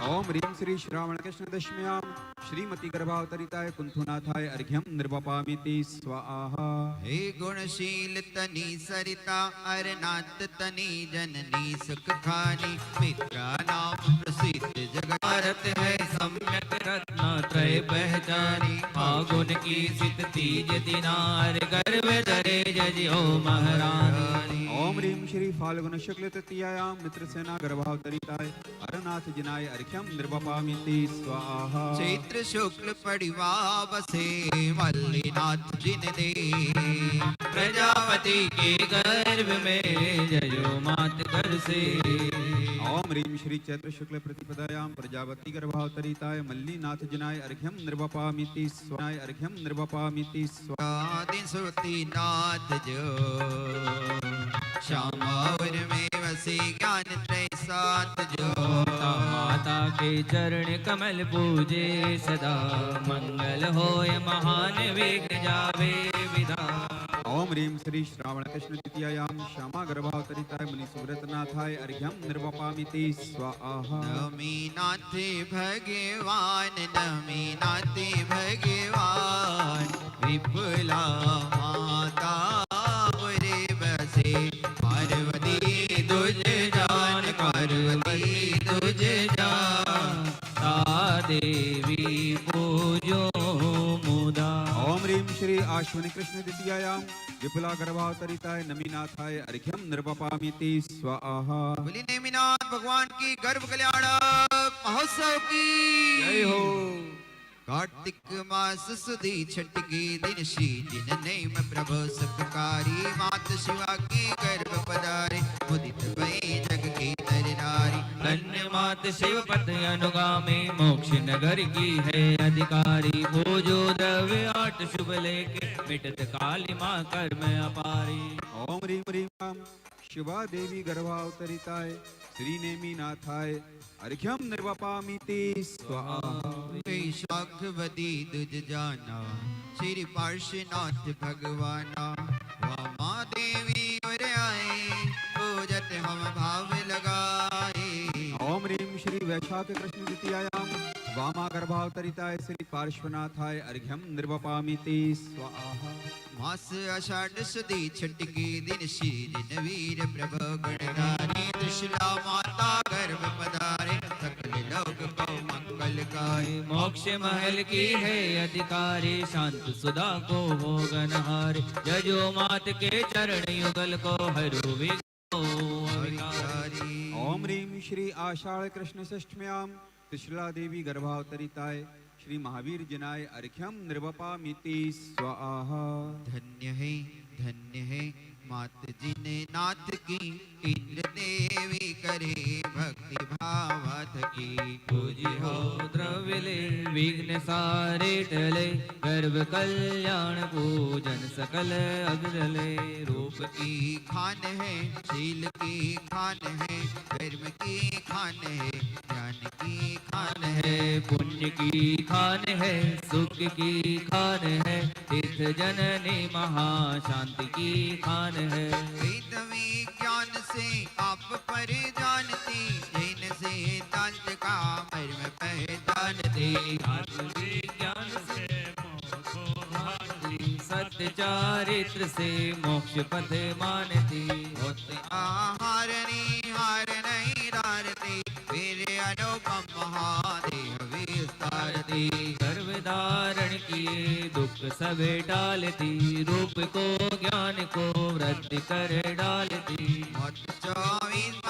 ओम ह्रीं श्री श्रावण कृष्ण दशम्यां श्रीमती गर्भावतरिताय कुंथुनाथाय अर्घ्यम निर्वपामिति स्वाहा। हे गुणशील तनी सरिता अरनाथ तनी जननी सुख खानी मित्रा नाम प्रसिद्ध जगत है सम्यक रत्न त्रय पहचानी फागुन की सित तीज दिनार गर्भ धरे जजियो महारानी। ओम ह्रीं श्री फाल्गुन शुक्ल तृतीयायां मित्रसेना गर्भावतरिताय अरनाथ जिनाय अर्घ्यम निर्वपामिति स्वाहा। चैत्र शुक्ल पड़िवा बसे मल्लिनाथ जिन दे प्रजापति के गर्भ में जयो मात कर से। ओम ह्रीं श्री चैत्र शुक्ल प्रतिपदायां प्रजापति गर्भावतरिताय मल्लीनाथ जिनाय अर्घ्यम निर्वपामिति स्वाहा। अर्घ्यम निर्वपामिति स्वाहा। दिसुति नाथ जो श्यामावर में वसे ज्ञान त्रय सात जो माता के चरण कमल पूजे सदा मंगल होय महान विघ्न जावे विधा। ओम ह्रीं श्री श्रावण कृष्ण तृतीयायां श्यामा गर्भावतरिताय मुनिसुव्रतनाथाय अर्घ्यम निर्वपामिति स्वाहा। नमीनाथ भगवान नमीनाथ भगवान विपुला माता रे बसे पार्वती दुज जान पार्वती दुज जान ता देवी पूजो मुदा। ओम ह्रीं श्री आश्विनी कृष्ण द्वितीयायां विपुला गर्भावतरिताय नमीनाथाय अर्घ्यम निर्वपामिति स्वाहा। बोली नेमिनाथ भगवान की गर्भ कल्याणक महोत्सव की जय हो। कार्तिक मास सुदी छठ के दिन श्री दिन नेम प्रभु सुखकारी मात शिवा की गर्भ पधारे मुदित भई जग की तर नारी। धन्य मात शिव पद अनुगामी मोक्ष नगर की है अधिकारी। भोजो द्रव्य आठ शुभ लेके मिटत काली माँ कर्म अपारी। ओम ह्रीं ह्रीं शिवा देवी गर्भावतरिताय श्री नेमिनाथाय अर्घ्यम निर्वपामिति स्वाहा। शाखवती दुज जाना श्री पार्श्वनाथ भगवाना वामा देवी और आए पूजत हम भाव लगाए। ओम ह्रीं श्री वैशाख कृष्ण द्वितीयायां वामा गर्भावतरिताय श्री पार्श्वनाथाय अर्घ्यम निर्वपामिति स्वाहा। मास आषाढ़ सुदी छठ के दिन श्री दिन वीर प्रभु गणगानी त्रिशूला माता गर्भ पधारे सकल लोक को मंगल गाए। मोक्ष महल की है अधिकारी शांत सुधा को हो गनहारे। जजो मात के चरण युगल को हरु विघ्नो विकारी। ओम ह्रीं श्री आषाढ़ कृष्ण षष्ठम्यां त्रिशूला देवी गर्भावतरिताय श्री महावीर जिनाय अर्घ्यम निर्वपामिति स्वाहा। धन्य है मात जिने नाथ की इंद्र देवी करे भक्ति भावत की। पूजी हो द्रव्य ले विघ्न सारे टले गर्भ कल्याण पूजन सकल अग्रले। रूप की खान है शील की खान है धर्म की खान है ज्ञान की खान है। पुण्य की खान है सुख की खान है तीर्थ जननी महाशांति की खान है। वेद विज्ञान से आप पर जानती जिन से तंत्र का मर्म पहचानती। आत्मविज्ञान से सत्य चारित्र से मोक्ष पथ मानती। आहारणी हार नहीं डारती वीर अनुपम महादेव विस्तारती। गर्भ धारण किए दुख सब टालती रूप को ज्ञान को वृद्धि कर डालती। 24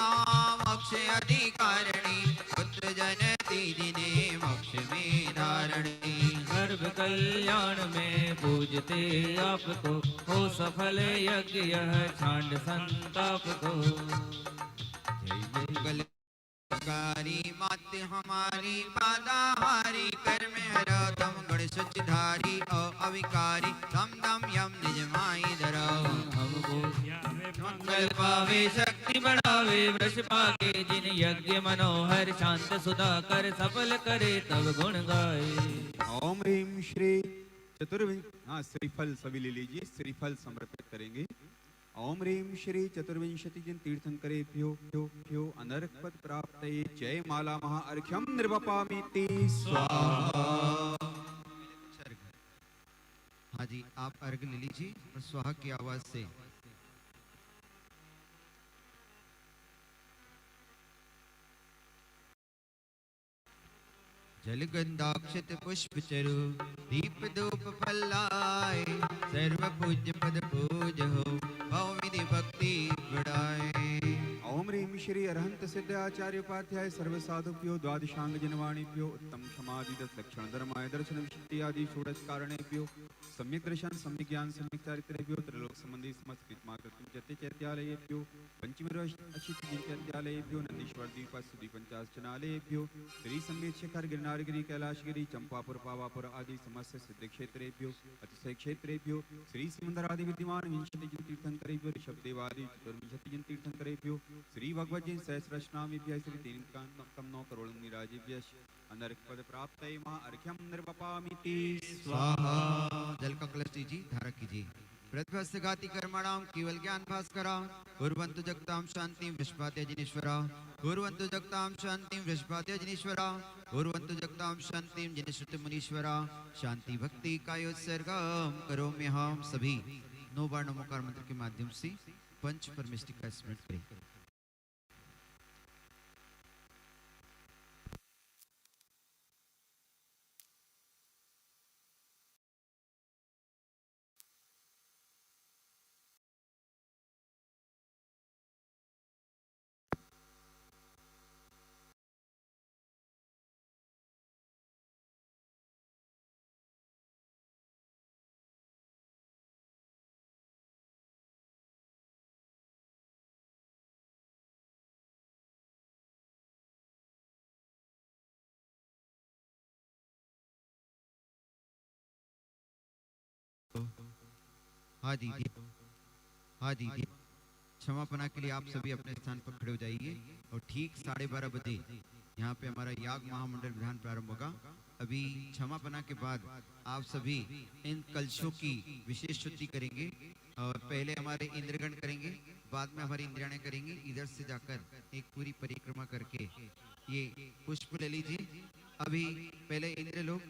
मोक्ष अधिकारिणी पुत्र जनती जिने मोक्ष में धारणी। गर्भ कल्याण में पूजते आपको हो सफल यज्ञ यह छांड संताप को। जय मंगल कारी मात हमारी बाधाहारी कर में हरो तम गण सुचधारी ओ अविकारी तम दम यम निज माई धरो हमको मंगल पावे शक्ति बढ़ावे वृष पाके जिन यज्ञ मनोहर शांत सुधाकर सफल करे तब गुण गाए। ओम ह्रीम श्री हाँ श्रीफल सभी ले लीजिए, श्रीफल समर्पित करेंगे। ओम ह्रीम श्री चतुर्विंशति जिन तीर्थंकरेभ्यो भ्यो भ्यो अनर्क पद प्राप्त जय माला महा अर्घ्यम निर्वपामीति स्वाहा। हाँ जी, आप अर्घ ले लीजिए और स्वाहा की आवाज से। जल गंधाक्षत पुष्प चरु दीप धूप फल्लाए सर्व पूज्य पद पूज हो भव विधि भक्ति बढ़ाए। ओम ह्रीम श्री अरहंत सिद्ध आचार्य उपाध्याय सर्व साधुभ्यो द्वादशांग जनवाणीभ्यो उत्तम समाधि लक्षण धर्माय दर्शन विशुद्धि आदि षोडश कारणेभ्यो सम्यक दर्शन सम्यक ज्ञान सम्यक चारित्र्यभ्यो त्रलोक संबंधी समस्त कृतमाकृतिं जते चैत्यालयेभ्यो पंचमीरशित चैत्यालयेभ्यो नंदीश्वर द्वीपस्तुति पंचाशनालयेभ्यो श्री संवेद शिखर गिरनारगिरी कैलाशगिरी चंपापुर पावापुर आदि समस्त सिद्ध क्षेत्रेभ्यो अतिशय क्षेत्रेभ्यो श्री सिमंदरादि विद्यमान विंशति जिन तीर्थंकरेभ्यो ऋषभदेवादि चतुर्विंशति जिन तीर्थंकरेभ्यो श्री भगवत जिन सहस्रनामेभ्यः श्री तीन कमनो करोड़ निराजेभ्यः अनर्क पद प्राप्त महा अर्घ्यम निर्वपामीति स्वाहा। जल का कलश दीजिए, धारा कीजिए। प्रतिभस्गाति कर्मणाम केवल ज्ञान भास्करा कुर्वन्तु जगतां शांतिं विश्वाद्य जिनेश्वरा कुर्वन्तु जगतां शांतिं विश्वाद्य जिनेश्वरा कुर्वन्तु जगतां शांतिं जिनेश्रुत मुनीश्वरा शांति भक्ति कायोत्सर्गम करोमि हम सभी। 9 बार नमोकार मंत्र के माध्यम से पंच परमेष्टि का स्मरण करें। हाँ दीदी, हाँ दीदी, क्षमापना के लिए आप सभी अपने स्थान पर खड़े हो जाइए और ठीक 12:30 बजे यहाँ पे हमारा याग महामंडल विधान प्रारंभ होगा। अभी क्षमापना के बाद आप सभी इन कलशों की विशेष शुद्धि करेंगे और पहले हमारे इंद्रगण करेंगे, बाद में हमारी इंद्रियाणें करेंगी। इधर से जाकर एक पूरी परिक्रमा करके ये पुष्प ले लीजिए। अभी पहले इंद्र लोग